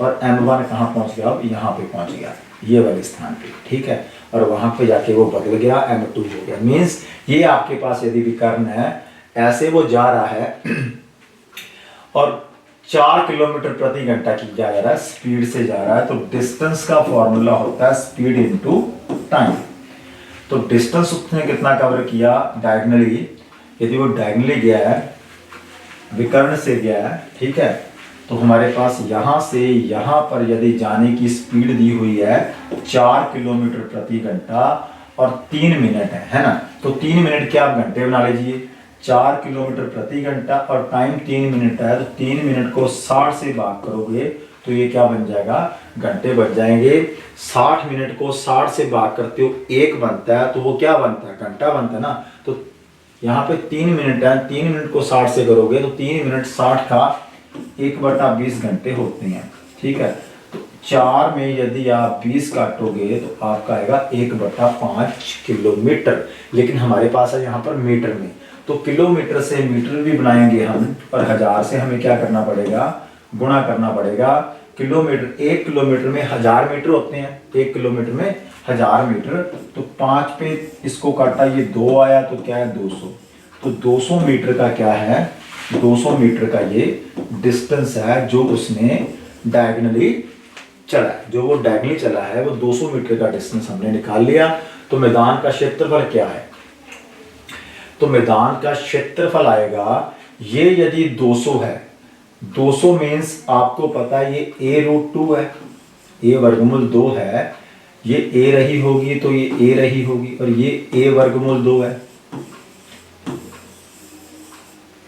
और M1 कहाँ पहुँच गया, अब यहाँ पे पहुँच गया, ये वाले स्थान पे, ठीक है, और वहाँ पे जाके वो बदल गया, M2 हो गया। मीन्स ये आपके पास यदि विकर्ण है, ऐसे वो जा रहा है और 4 किलोमीटर प्रति घंटा की जा रहा है, स्पीड से जा रहा है, तो डिस्टेंस का फॉर्मूला होता है स्पीड इनटू टाइम। तो डिस्टेंस उसने कितना कवर किया डायगनली, यदि वो डायगनली गया है, विकर्ण से गया है, ठीक है, तो हमारे पास यहाँ से यहाँ पर यदि जाने की स्पीड दी हुई है 4 किलोमीटर प्रति घंटा और 3 मिनट है ना, तो 3 मिनट क्या आप घंटे बना लीजिए, 4 किलोमीटर प्रति घंटा और टाइम 3 मिनट है, तो 3 मिनट को 60 से भाग करोगे तो ये क्या बन जाएगा, घंटे बच जाएंगे। 60 मिनट को 60 से भाग करते हो 1 बनता है, तो वो क्या बनता है, घंटा बनता है ना। तो यहाँ पे 3 मिनट है, 3 मिनट को 60 से करोगे तो 3 मिनट 60 का 1/20 घंटे होते हैं। ठीक है, तो 4 में यदि आप 20 काटोगे तो आपका आएगा 1/5 किलोमीटर। लेकिन हमारे पास है यहाँ पर मीटर में, तो किलोमीटर से मीटर भी बनाएंगे हम, पर 1000 से हमें क्या करना पड़ेगा, गुणा करना पड़ेगा। किलोमीटर, 1 किलोमीटर में 1000 मीटर होते हैं, 1 किलोमीटर में 1000 मीटर। तो 5 पे इसको काटा, ये 2 आया, तो क्या है 200। तो 200 मीटर का क्या है, 200 मीटर का ये डिस्टेंस है जो उसने डायगनली चला है, जो वो डायगनली चला है वो 200 मीटर का डिस्टेंस हमने निकाल लिया। तो मैदान का क्षेत्रफल क्या है, तो मैदान का क्षेत्रफल आएगा, ये यदि 200 है, 200 मीन्स आपको पता है ये a√2 है, a वर्गमूल 2 है, ये a रही होगी तो ये a रही होगी, और ये a वर्गमूल 2 है।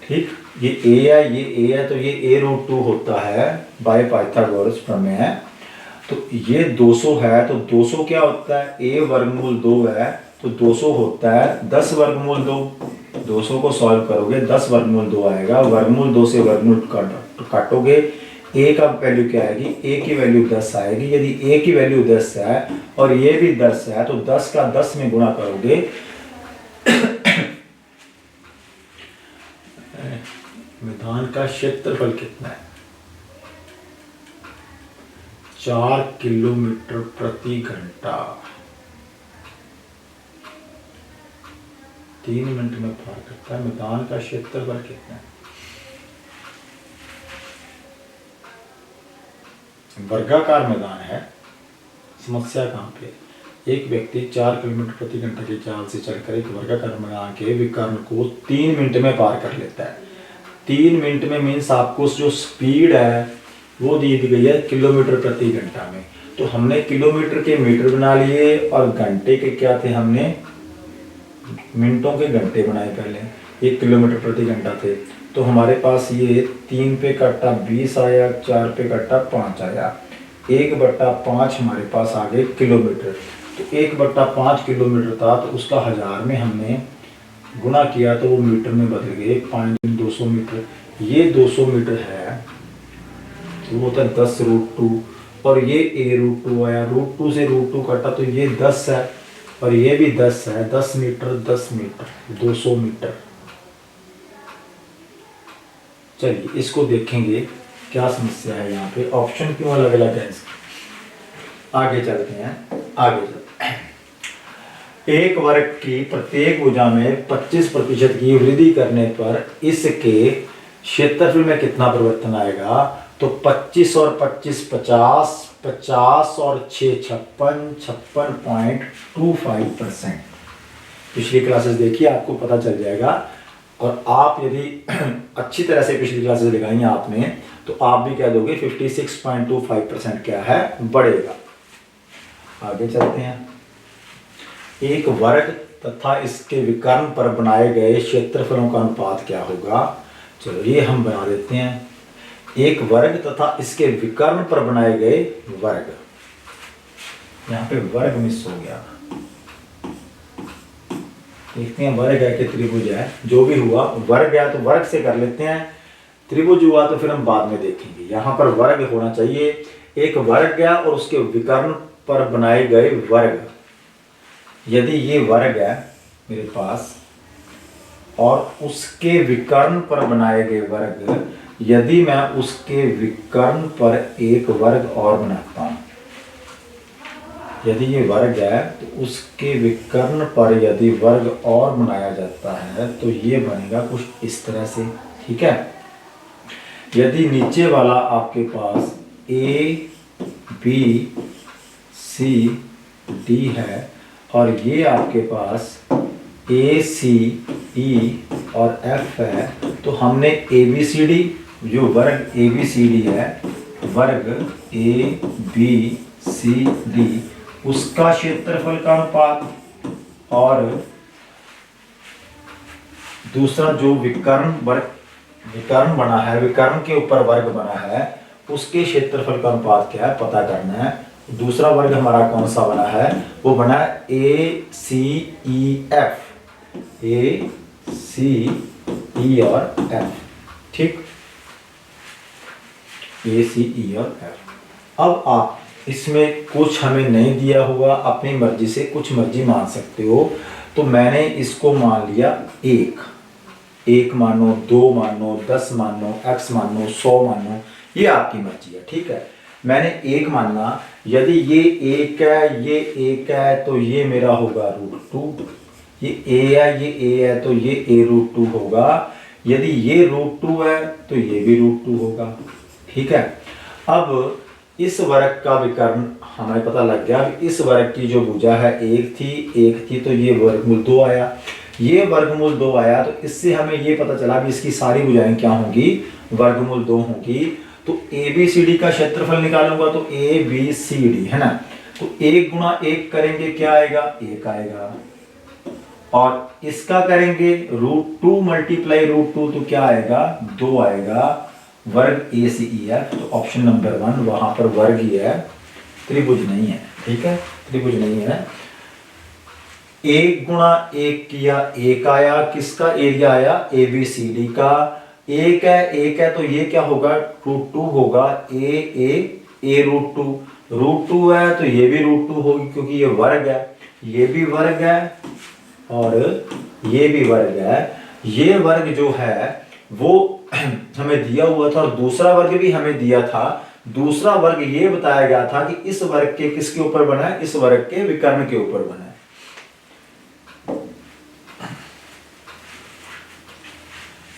ठीक, ये a है, ये a है, तो ये a√2 होता है बाय पाइथागोरस प्रमेय है। तो ये 200 है, तो 200 क्या होता है, a वर्गमूल 2 है, तो 200 होता है 10 वर्गमूल 2। 200 को सॉल्व करोगे 10 वर्गमूल 2 आएगा, वर्गमूल 2 से वर्गमूल काटोगे, a का वैल्यू क्या आएगी, a की वैल्यू 10 आएगी। यदि a की वैल्यू 10 है और ये भी 10 है, तो 10 का 10 में गुणा करोगे मैदान का क्षेत्रफल कितना है, 4 किलोमीटर प्रति घंटा। 3 मिनट में पार करता है। मैदान का क्षेत्रफल कितना है, वर्गाकार मैदान है। समस्या कहाँ पे, एक व्यक्ति 4 किलोमीटर प्रति घंटा की चाल से चलकर एक वर्गाकार मैदान के विकर्ण को 3 मिनट में पार कर लेता है। 3 मिनट में मीन्स आपको जो स्पीड है वो दी गई है किलोमीटर प्रति घंटा में। तो हमने किलोमीटर के मीटर बना लिए और घंटे के क्या थे, हमने मिनटों के घंटे बनाए पहले। 1 किलोमीटर प्रति घंटा थे, तो हमारे पास ये 3 पे काटा 20 आया, 4 पे काटा 5 आया, 1/5 हमारे पास आ गए किलोमीटर। तो 1/5 किलोमीटर था, तो उसका 1000 में हमने गुणा किया तो वो मीटर में बदल गए, 200 मीटर। ये 200 मीटर है, तो वो होता है 10√2, और ये a√2 आया, √2 से √2 काटा तो ये 10 है, और ये भी 10 है, 10 मीटर 10 मीटर 200 मीटर। चलिए इसको देखेंगे क्या समस्या है यहाँ पे, ऑप्शन क्यों अलग अलग है इसके। आगे चलते हैं, आगे चलते हैं। एक वर्ग की प्रत्येक भुजा में 25% की वृद्धि करने पर इसके क्षेत्रफल में कितना परिवर्तन आएगा, तो 25 और 25 50, 50 और 6 56, 56.25%। पिछली क्लासेस देखिए, आपको पता चल जाएगा। और आप यदि अच्छी तरह से पिछली क्लासेस लगाई आपने, तो आप भी कह दोगे 56.25% क्या है, बढ़ेगा। आगे चलते हैं। एक वर्ग तथा इसके विकर्ण पर बनाए गए क्षेत्रफलों का अनुपात क्या होगा। चलो ये हम बना देते हैं। एक वर्ग तथा इसके विकर्ण पर बनाए गए वर्ग, यहाँ पे वर्ग मिस हो गया, देखते हैं वर्ग है कि त्रिभुज है। जो भी हुआ, वर्ग है तो वर्ग से कर लेते हैं, त्रिभुज हुआ तो फिर हम बाद में देखेंगे। यहाँ पर वर्ग होना चाहिए। एक वर्ग है और उसके विकर्ण पर बनाए गए वर्ग, यदि ये वर्ग है मेरे पास और उसके विकर्ण पर बनाए गए वर्ग, यदि मैं उसके विकर्ण पर एक वर्ग और बनाता हूं, यदि ये वर्ग है तो उसके विकर्ण पर यदि वर्ग और बनाया जाता है तो ये बनेगा कुछ इस तरह से। ठीक है, यदि नीचे वाला आपके पास A B C D है और ये आपके पास A C E और F है, तो हमने ABCD, जो वर्ग ABCD है, वर्ग ABCD उसका क्षेत्रफल का अनुपात, और दूसरा जो विकर्ण बना है, विकर्ण के ऊपर वर्ग बना है, उसके क्षेत्रफल का अनुपात क्या है पता करना है। दूसरा वर्ग हमारा कौन सा बना है, वो बना है ACEF, ACE और F, ठीक, ACE और F। अब आप इसमें कुछ हमें नहीं दिया हुआ, अपनी मर्जी से कुछ मर्जी मान सकते हो। तो मैंने इसको मान लिया एक मानो, 2 मानो, 10 मानो, x मानो, 100 मानो, ये आपकी मर्जी है, ठीक है। मैंने 1 मानना, यदि ये 1 है, ये 1 है, तो ये मेरा होगा √2, ये a है, ये a है, तो ये a√2 होगा। यदि ये √2 है तो ये भी √2 होगा, ठीक है। अब इस वर्ग का विकर्ण हमें पता लग गया। इस वर्ग की जो भुजा है 1 थी, तो ये वर्गमूल 2 आया, ये वर्गमूल 2 आया। तो इससे हमें ये पता चला कि इसकी सारी भुजाएं क्या होंगी, वर्गमूल 2 होंगी। तो ABCD का क्षेत्रफल निकालूंगा तो ABCD है ना, तो 1 गुणा 1 करेंगे क्या आएगा, 1 आएगा। और इसका करेंगे √2 मल्टीप्लाई √2 तो क्या आएगा, 2 आएगा। वर्ग ACEF, तो ऑप्शन नंबर 1 वहां पर वर्ग ही है, त्रिभुज नहीं है, ठीक है, त्रिभुज नहीं है। 1 गुणा 1 किया, 1 आया, किसका एरिया आया, ABCD का। 1 है तो ये क्या होगा, √2 होगा, a√2, √2 है तो ये भी √2 होगी, क्योंकि ये वर्ग है, ये भी वर्ग है और ये भी वर्ग है। ये वर्ग जो है वो हमें दिया हुआ था, और दूसरा वर्ग भी हमें दिया था। दूसरा वर्ग ये बताया गया था कि इस वर्ग के किसके ऊपर बना है, इस वर्ग के विकर्ण के ऊपर बना है।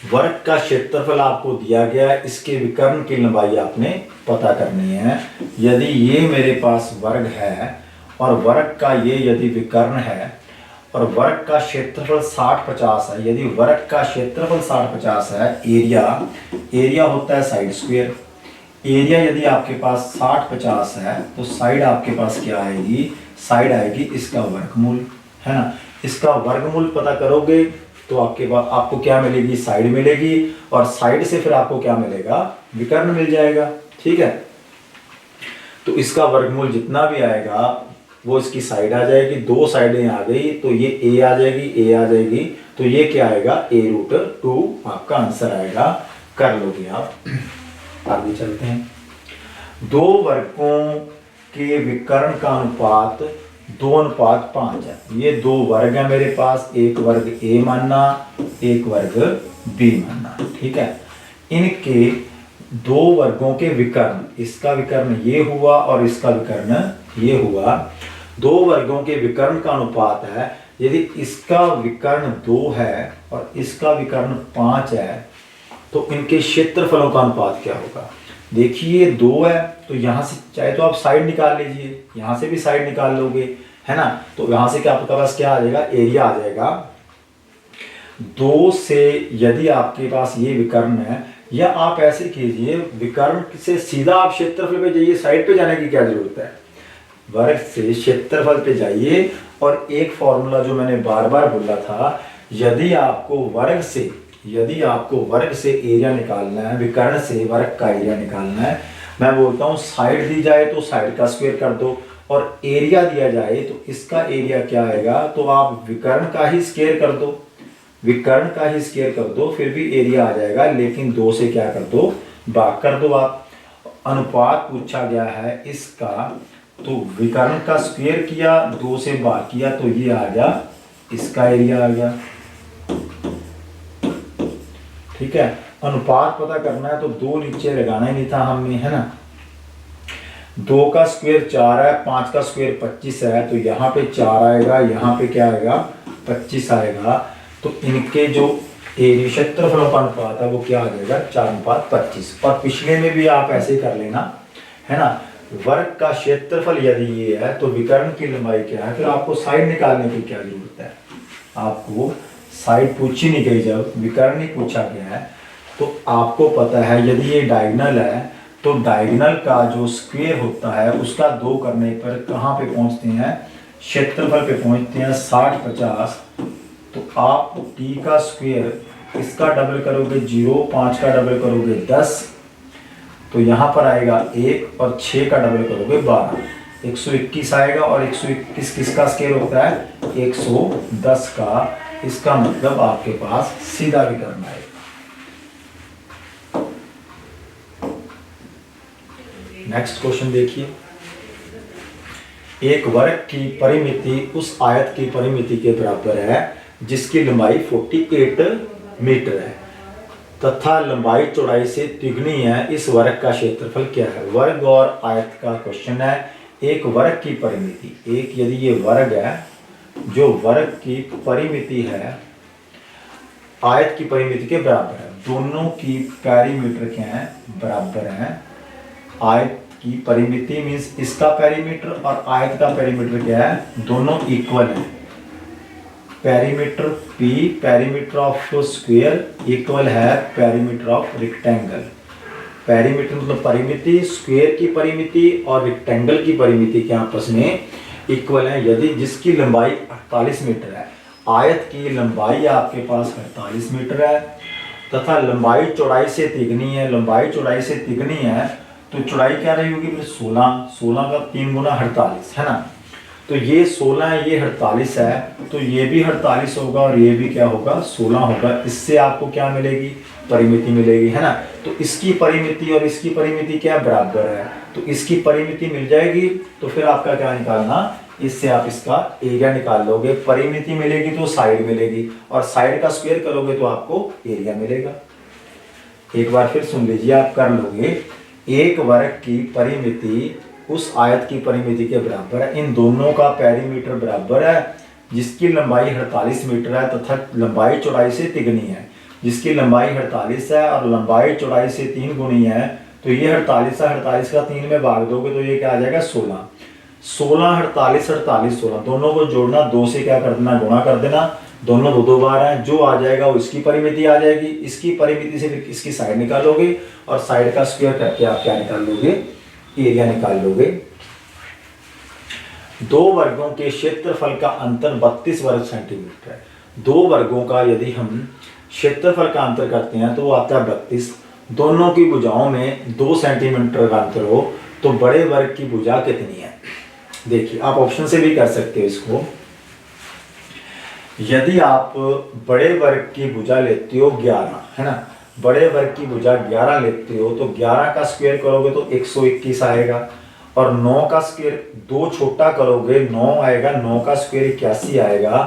वर्ग का क्षेत्रफल आपको दिया गया है, इसके विकर्ण की लंबाई आपने पता करनी है। यदि ये मेरे पास वर्ग है और वर्ग का ये यदि विकर्ण है और वर्ग का क्षेत्रफल 60-50 है, यदि वर्ग का क्षेत्रफल 60-50 है, एरिया होता है साइड स्क्वायर। एरिया यदि आपके पास 60-50 है तो साइड आपके पास क्या आएगी, साइड आएगी इसका वर्गमूल, है ना। इसका वर्गमूल पता करोगे तो आपके पास आपको क्या मिलेगी, साइड मिलेगी, और साइड से फिर आपको क्या मिलेगा, विकर्ण मिल जाएगा, ठीक है। तो इसका वर्गमूल जितना भी आएगा वो इसकी साइड आ जाएगी, 2 साइडें आ गई तो ये a आ जाएगी, तो ये क्या आएगा, a√2 आपका आंसर आएगा। कर लोगे आप। आगे चलते हैं। 2 वर्गों के विकर्ण का अनुपात 2:5 है। ये 2 वर्ग है मेरे पास, एक वर्ग A मानना, एक वर्ग B मानना, ठीक है। इनके 2 वर्गों के विकर्ण, इसका विकर्ण ये हुआ और इसका विकर्ण ये हुआ। 2 वर्गों के विकर्ण का अनुपात है, यदि इसका विकर्ण 2 है और इसका विकर्ण 5 है तो इनके क्षेत्रफलों का अनुपात क्या होगा। देखिए 2 है तो यहाँ से चाहे तो आप साइड निकाल लीजिए, यहाँ से भी साइड निकाल लोगे, है ना। तो यहाँ से क्या आपके पास क्या आ जाएगा, एरिया आ जाएगा। 2 से यदि आपके पास ये विकर्ण है, या आप ऐसे कीजिए, विकर्ण से सीधा आप क्षेत्रफल पे जाइए, साइड पे जाने की क्या जरूरत है, वर्ग से क्षेत्रफल पे जाइए। और एक फॉर्मूला जो मैंने बार बार बोला था, यदि आपको वर्ग से एरिया निकालना है, विकर्ण से वर्ग का एरिया निकालना है, मैं बोलता हूँ साइड दी जाए तो साइड का स्क्वायर कर दो, और एरिया दिया जाए तो इसका एरिया क्या आएगा, तो आप विकर्ण का ही स्क्वायर कर दो, विकर्ण का ही स्क्वायर कर दो, फिर भी एरिया आ जाएगा। लेकिन 2 से क्या कर दो, भाग कर दो आप। अनुपात पूछा गया है इसका, तो विकर्ण का स्क्वायर किया, 2 से भाग किया, तो ये आ गया, इसका एरिया आ गया, ठीक है। अनुपात पता करना है तो 2 नीचे लगाना ही नहीं था हमने, है ना। 2 का स्क्वायर 4 है, 5 का स्क्वायर 25 है, तो यहाँ पे 4 आएगा, यहाँ पे क्या आएगा, 25 आएगा। तो इनके जो एरिया क्षेत्रफलों का अनुपात है वो क्या आ जाएगा, 4:25। और पिछले में भी आप ऐसे कर लेना, है ना। वर्ग का क्षेत्रफल यदि ये है तो विकर्ण की लंबाई क्या है, फिर आपको साइड निकालने की क्या जरूरत है, आपको साइड पूछी नहीं गई, जब विकर्ण ही पूछा गया है तो आपको पता है यदि ये डायगोनल है तो डायगोनल का जो स्क्वायर होता है उसका 2 करने पर कहाँ पे पहुँचते हैं, क्षेत्रफल पे पहुँचते हैं, 60-50। तो आप t का स्क्वायर, इसका डबल करोगे 0, 5 का डबल करोगे 10, तो यहाँ पर आएगा 1 और 6 का डबल करोगे 12, 121 आएगा। और 121 किसका स्क्वायर होता है? 110 का। इसका मतलब आपके पास सीधा विकर्ण आएगा। नेक्स्ट क्वेश्चन देखिए, एक वर्ग की परिमिति उस आयत की परिमिति के बराबर है जिसकी लंबाई 48 मीटर है तथा लंबाई चौड़ाई से तिगुनी है, इस वर्ग का क्षेत्रफल क्या है? वर्ग और आयत का क्वेश्चन है। एक वर्ग की परिमिति, एक यदि ये वर्ग है, जो वर्ग की परिमिति है आयत की परिमिति के बराबर है, दोनों की पेरीमीटर क्या है? बराबर है। आयत की परिमिति मीन्स इसका पेरीमीटर और आयत का पेरीमीटर क्या है? दोनों इक्वल है। Perimeter P, perimeter of square equal है पेरीमीटर ऑफ रेक्टेंगल। पेरीमीटर मतलब परिमिति, स्क्वायर की परिमिति और रेक्टेंगल की परिमिति के आपस में इक्वल है यदि जिसकी लंबाई 48 मीटर है। आयत की लंबाई आपके पास 48 मीटर है तथा लंबाई चौड़ाई से तिगुनी है। लंबाई चौड़ाई से तिगुनी है तो चौड़ाई क्या रही होगी? 16 का 3 गुना 48 है ना। तो ये 16 है, ये 48 है, तो ये भी 48 होगा और ये भी क्या होगा? 16 होगा। इससे आपको क्या मिलेगी? परिमिति मिलेगी, है ना। तो इसकी परिमिति और इसकी परिमिति क्या बराबर है, तो इसकी परिमिति मिल जाएगी। तो फिर आपका क्या निकालना? इससे आप इसका एरिया निकाल लोगे। परिमिति मिलेगी तो साइड मिलेगी और साइड का स्क्वायर करोगे तो आपको एरिया मिलेगा। एक बार फिर सुन लीजिए, आप कर लोगे। एक वर्ग की परिमिति उस आयत की परिमिति के बराबर है, इन दोनों का पेरीमीटर बराबर है जिसकी लंबाई 48 मीटर है तथा लंबाई चौड़ाई से तिगुनी है। जिसकी लंबाई 48 है और लंबाई चौड़ाई से 3 गुनी है, तो ये 48 है, 48 का 3 में भाग दोगे तो ये क्या आ जाएगा? 16। 16 48 48 16, दोनों को जोड़ना, 2 से क्या कर देना? गुणा कर देना। दोनों 2 बार हैं, जो आ जाएगा वो इसकी परिमिति आ जाएगी। इसकी परिमिति से फिर इसकी साइड निकालोगे और साइड का स्क्वायर करके आप क्या निकाल लोगे? एरिया निकाल लोगे। दो वर्गों के क्षेत्रफल का अंतर 32 वर्ग सेंटीमीटर है। दो वर्गों का यदि हम क्षेत्रफल का अंतर करते हैं तो वो आता है 32। दोनों की भुजाओं में 2 सेंटीमीटर का अंतर हो तो बड़े वर्ग की भुजा कितनी है? देखिए, आप ऑप्शन से भी कर सकते हो इसको। यदि आप बड़े वर्ग की भुजा लेते हो 11, है ना, बड़े वर्ग की भुजा 11 लेते हो तो 11 का स्क्वायर करोगे तो 121 आएगा और 9 का स्क्वायर 2 छोटा करोगे 9 आएगा, 9 का स्क्वायर 81 आएगा।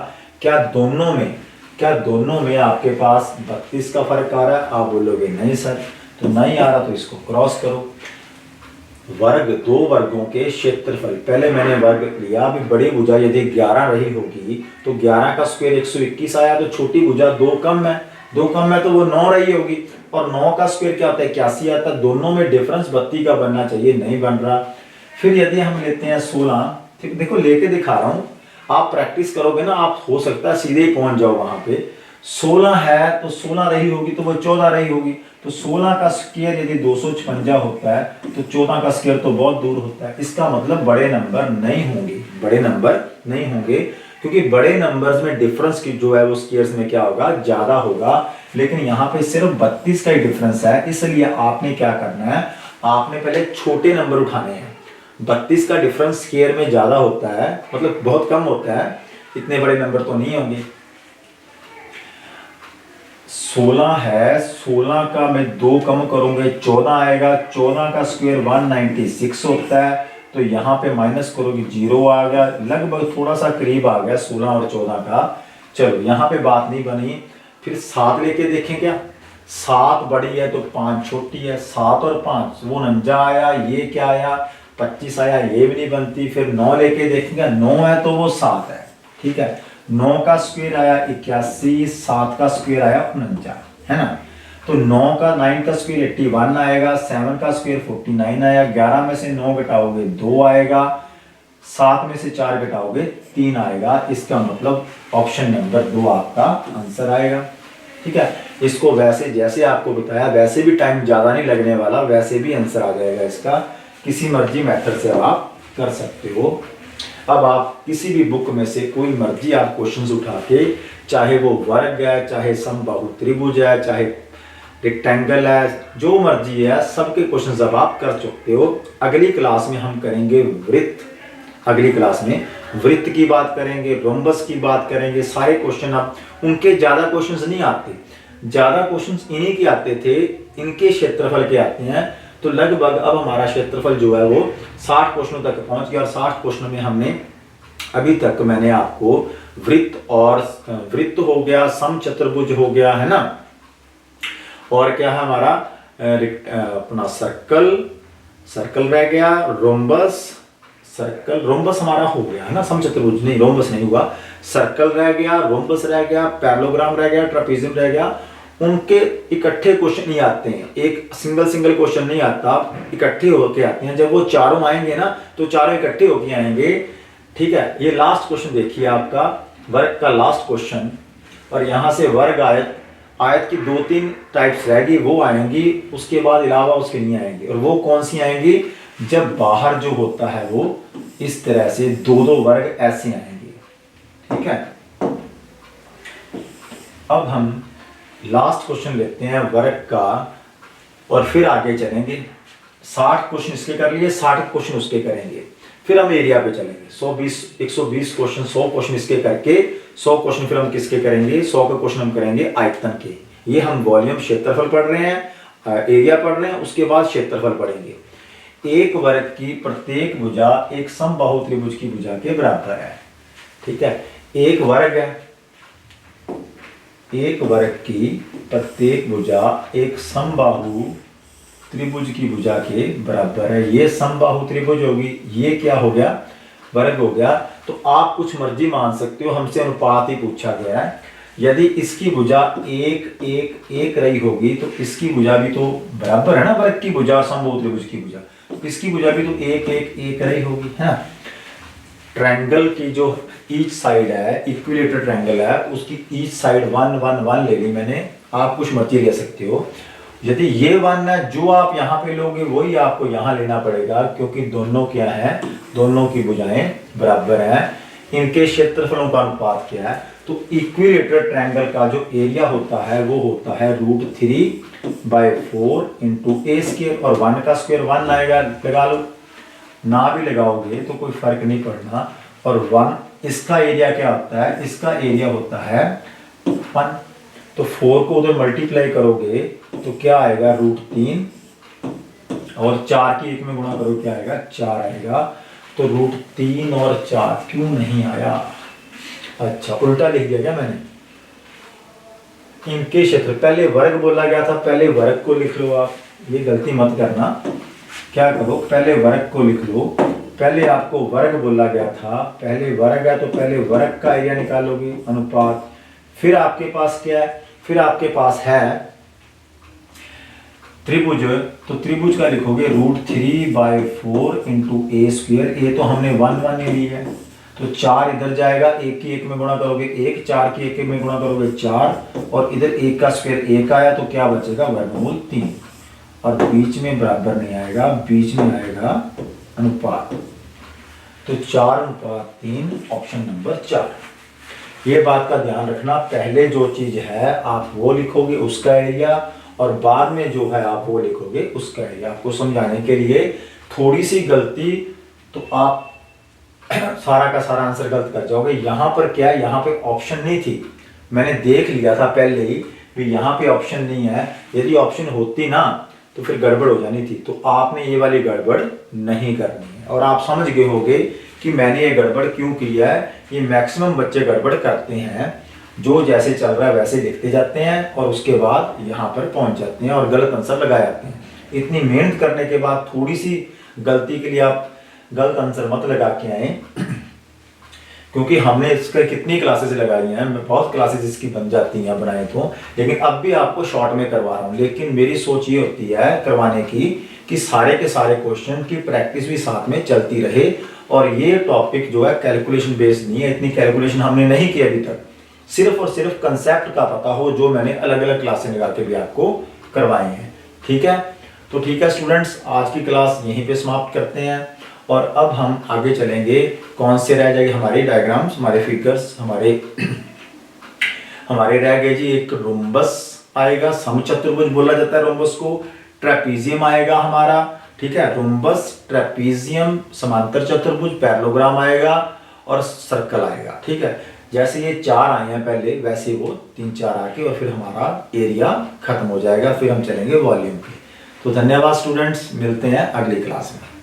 क्या दोनों में आपके पास 32 का फर्क आ रहा है? आप बोलोगे नहीं सर, तो नहीं आ रहा तो इसको क्रॉस करो। वर्ग, दो वर्गों के क्षेत्रफल, पहले मैंने वर्ग लिया, अभी बड़ी भुजा यदि 11 रही होगी तो 11 का स्क्वायर 121 आया, तो छोटी भुजा 2 कम है तो वो 9 रही होगी और 9 का स्क्वायर क्या होता है? 81 आता है। दोनों में डिफरेंस 32 का बनना चाहिए, नहीं बन रहा। फिर यदि हम लेते हैं 16, ठीक, देखो लेके दिखा रहा हूं, आप प्रैक्टिस करोगे ना, आप हो सकता है सीधे ही पहुंच जाओ वहां पे। 16 है तो 16 रही होगी तो वो 14 रही होगी, तो 16 का स्क्वायर यदि 256 होता है तो 14 का स्क्वायर तो बहुत दूर होता है। इसका मतलब बड़े नंबर नहीं होंगे, क्योंकि बड़े नंबर्स में डिफरेंस की जो है वो स्क्वायर्स में क्या होगा? ज्यादा होगा। लेकिन यहाँ पे सिर्फ 32 का ही डिफरेंस है, इसलिए आपने क्या करना है? आपने पहले छोटे नंबर उठाने हैं। 32 का डिफरेंस स्क्वायर में ज्यादा होता है, मतलब बहुत कम होता है, इतने बड़े नंबर तो नहीं होंगे। 16 है, 16 का मैं 2 कम करूंगे 14 आएगा, 14 का स्क्वायर 196 होता है, तो यहाँ पे माइनस करोगे 0 आ गया, लगभग थोड़ा सा करीब आ गया 16 और 14 का। चलो यहाँ पे बात नहीं बनी। फिर 7 लेके देखें, क्या 7 बड़ी है तो 5 छोटी है, 7 और 5 वो 49 आया, ये क्या आया? 25 आया, ये भी नहीं बनती। फिर 9 लेके देखेंगे, 9 है तो वो 7 है, ठीक है। 9 का स्क्वायर आया 81, 7 का स्क्वायर आया 49, है ना। तो 9 का स्क्वायर 81 आएगा, 7 का स्क्वायर 49 आया, 11 में से 9 घटाओगे 2 आएगा, 7 में से 4 घटाओगे 3 आएगा। इसका मतलब ऑप्शन नंबर 2 आपका आंसर आएगा, ठीक है। इसको वैसे जैसे आपको बताया वैसे भी टाइम ज़्यादा नहीं लगने वाला, वैसे भी आंसर आ जाएगा इसका। किसी मर्जी मेथड से आप कर सकते हो। अब आप किसी भी बुक में से कोई मर्जी आप क्वेश्चंस उठा के, चाहे वो वर्ग है, चाहे समबाहु त्रिभुज है, चाहे रेक्टेंगल है, जो मर्जी है, सबके क्वेश्चन जब आप कर चुकते हो। अगली क्लास में हम करेंगे वृत्त, अगली क्लास में वृत्त की बात करेंगे, रोम्बस की बात करेंगे। सारे क्वेश्चन आप, उनके ज़्यादा क्वेश्चंस नहीं आते, ज़्यादा क्वेश्चंस इन्हीं के आते थे, इनके क्षेत्रफल के आते हैं। तो लगभग अब हमारा क्षेत्रफल जो है वो 60 क्वेश्चनों तक पहुंच गया, और 60 क्वेश्चनों में हमने अभी तक मैंने आपको वृत्त और वृत्त हो गया, समचतुर्भुज हो गया, है ना, और क्या है हमारा अपना सर्कल रह गया, रोम्बस, सर्कल रोम्बस हमारा हो गया, है ना, समचतुर्भुज नहीं, रोम्बस नहीं हुआ, सर्कल रह गया, रोम्बस रह गया, पैरेललोग्राम रह गया, ट्रापेजियम रह गया। उनके इकट्ठे क्वेश्चन नहीं आते हैं, एक सिंगल क्वेश्चन नहीं आता, इकट्ठे होके आते हैं। जब वो चारों आएंगे ना तो चारों इकट्ठे होके आएंगे, ठीक है। ये लास्ट क्वेश्चन देखिए आपका वर्ग का लास्ट क्वेश्चन, और यहाँ से वर्ग आयत की 2-3 टाइप्स रहेगी, वो आएंगी, उसके बाद अलावा उसके नहीं आएंगी। और वो कौन सी आएंगी, जब बाहर जो होता है वो इस तरह से 2-2 वर्ग ऐसे आएंगे, ठीक है। अब हम लास्ट क्वेश्चन लेते हैं वर्ग का, और फिर आगे चलेंगे। 60 क्वेश्चन इसके कर लिए, 60 क्वेश्चन उसके करेंगे, फिर हम एरिया पे चलेंगे। 120 क्वेश्चन, 100 क्वेश्चन इसके करके 100 क्वेश्चन फिर हम किसके करेंगे, 100 के क्वेश्चन हम करेंगे आयतन के। ये हम वॉल्यूम क्षेत्रफल पढ़ रहे हैं, एरिया पढ़ रहे हैं, उसके बाद क्षेत्रफल पढ़ेंगे। एक वर्ग की प्रत्येक भुजा एक समबाहु त्रिभुज की भुजा के बराबर है, ठीक है। एक वर्ग है, एक वर्ग की प्रत्येक भुजा एक समबाहु त्रिभुज की भुजा के बराबर है। ये समबाहु त्रिभुज होगी, ये क्या हो गया, वर्ग हो गया। तो आप कुछ मर्जी मान सकते हो, हमसे अनुपात ही पूछा गया है। यदि इसकी भुजा 1-1-1 रही होगी तो इसकी भुजा भी तो बराबर है ना, वर्ग की भुजा और समबाहु त्रिभुज की भुजा, तो इसकी भुजा भी तो 1-1-1 रही होगी, है ना। ट्रायंगल की जो ईच साइड है, इक्विलेटरल ट्रायंगल है, उसकी ईच साइड 1-1-1 ले ली मैंने, आप कुछ मर्जी ले सकते हो। यदि ये 1 है, जो आप यहाँ पे लोगे वही आपको यहाँ लेना पड़ेगा, क्योंकि दोनों क्या है, दोनों की भुजाएं बराबर हैं। इनके क्षेत्रफलों का अनुपात क्या है, तो इक्विलेटरल ट्रायंगल का जो एरिया होता है वो होता है √3/4 × a², और 1 का स्क्वायर 1 आएगा, लगा लो, ना भी लगाओगे तो कोई फर्क नहीं पड़ना। और 1 इसका एरिया क्या होता है, इसका एरिया होता है 1, तो 4 को उधर मल्टीप्लाई करोगे तो क्या आएगा, √3, और 4 की 1 में गुणा करो क्या आएगा, 4 आएगा। तो √3 और 4 क्यों नहीं आया, अच्छा उल्टा लिख दिया क्या मैंने। इनके क्षेत्र, पहले वर्ग बोला गया था, पहले वर्ग को लिख लो आप, ये गलती मत करना। क्या करो, पहले वर्ग को लिख लो, पहले आपको वर्ग बोला गया था, पहले वर्ग है तो पहले वर्ग का एरिया निकालोगे, अनुपात। फिर आपके पास क्या है, फिर आपके पास है त्रिभुज, तो त्रिभुज का लिखोगे √3/4 × a²। ये तो हमने 1-1 ले ली है, तो 4 इधर जाएगा, 1 की 1 में गुणा करोगे 1, 4 की 1 में गुणा करोगे 4, और इधर 1 का स्क्वायर 1 आया, तो क्या बचेगा, वर्गमूल 3, और बीच में बराबर नहीं आएगा, बीच में आएगा अनुपात। तो 4:3, ऑप्शन नंबर 4। ये बात का ध्यान रखना, पहले जो चीज है आप वो लिखोगे, उसका एरिया, और बाद में जो है आप वो लिखोगे, उसका एरिया। आपको समझाने के लिए थोड़ी सी गलती तो आप सारा का सारा आंसर गलत कर जाओगे। यहाँ पर क्या है, यहाँ पे ऑप्शन नहीं थी, मैंने देख लिया था पहले ही भी यहाँ पे ऑप्शन नहीं है। यदि ऑप्शन होती ना तो फिर गड़बड़ हो जानी थी, तो आपने ये वाली गड़बड़ नहीं करनी है। और आप समझ गए होंगे कि मैंने ये गड़बड़ क्यों किया है। ये मैक्सिमम बच्चे गड़बड़ करते हैं, जो जैसे चल रहा है वैसे लिखते जाते हैं, और उसके बाद यहाँ पर पहुँच जाते हैं और गलत आंसर लगा जाते हैं। इतनी मेहनत करने के बाद थोड़ी सी गलती के लिए आप गलत आंसर मत लगा के आए, क्योंकि हमने इसका कितनी क्लासेस लगाई हैं, मैं बहुत क्लासेस इसकी बन जाती हैं बनाए तो, लेकिन अब भी आपको शॉर्ट में करवा रहा हूँ। लेकिन मेरी सोच ये होती है करवाने की कि सारे के सारे क्वेश्चन की प्रैक्टिस भी साथ में चलती रहे। और ये टॉपिक जो है कैलकुलेशन बेस्ड नहीं है, इतनी कैलकुलेशन हमने नहीं की अभी तक, सिर्फ और सिर्फ कंसेप्ट का पता हो, जो मैंने अलग अलग क्लासें लगा के भी आपको करवाए हैं। ठीक है, तो ठीक है स्टूडेंट्स, आज की क्लास यहीं पे समाप्त करते हैं, और अब हम आगे चलेंगे। कौन से रह जाएगी हमारे डायग्राम्स, हमारे फिगर्स, हमारे रह गए जी एक रोम्बस आएगा, समचतुर्भुज बोला जाता है रोम्बस को। ट्रेपीजियम आएगा हमारा, ठीक है, रोम्बस, ट्रेपीजियम, समांतर चतुर्भुज, पैरेललोग्राम आएगा और सर्कल आएगा, ठीक है। जैसे ये 4 आए हैं पहले, वैसे वो 3-4 आके और फिर हमारा एरिया खत्म हो जाएगा, फिर हम चलेंगे वॉल्यूम पे। तो धन्यवाद स्टूडेंट्स, मिलते हैं अगली क्लास में।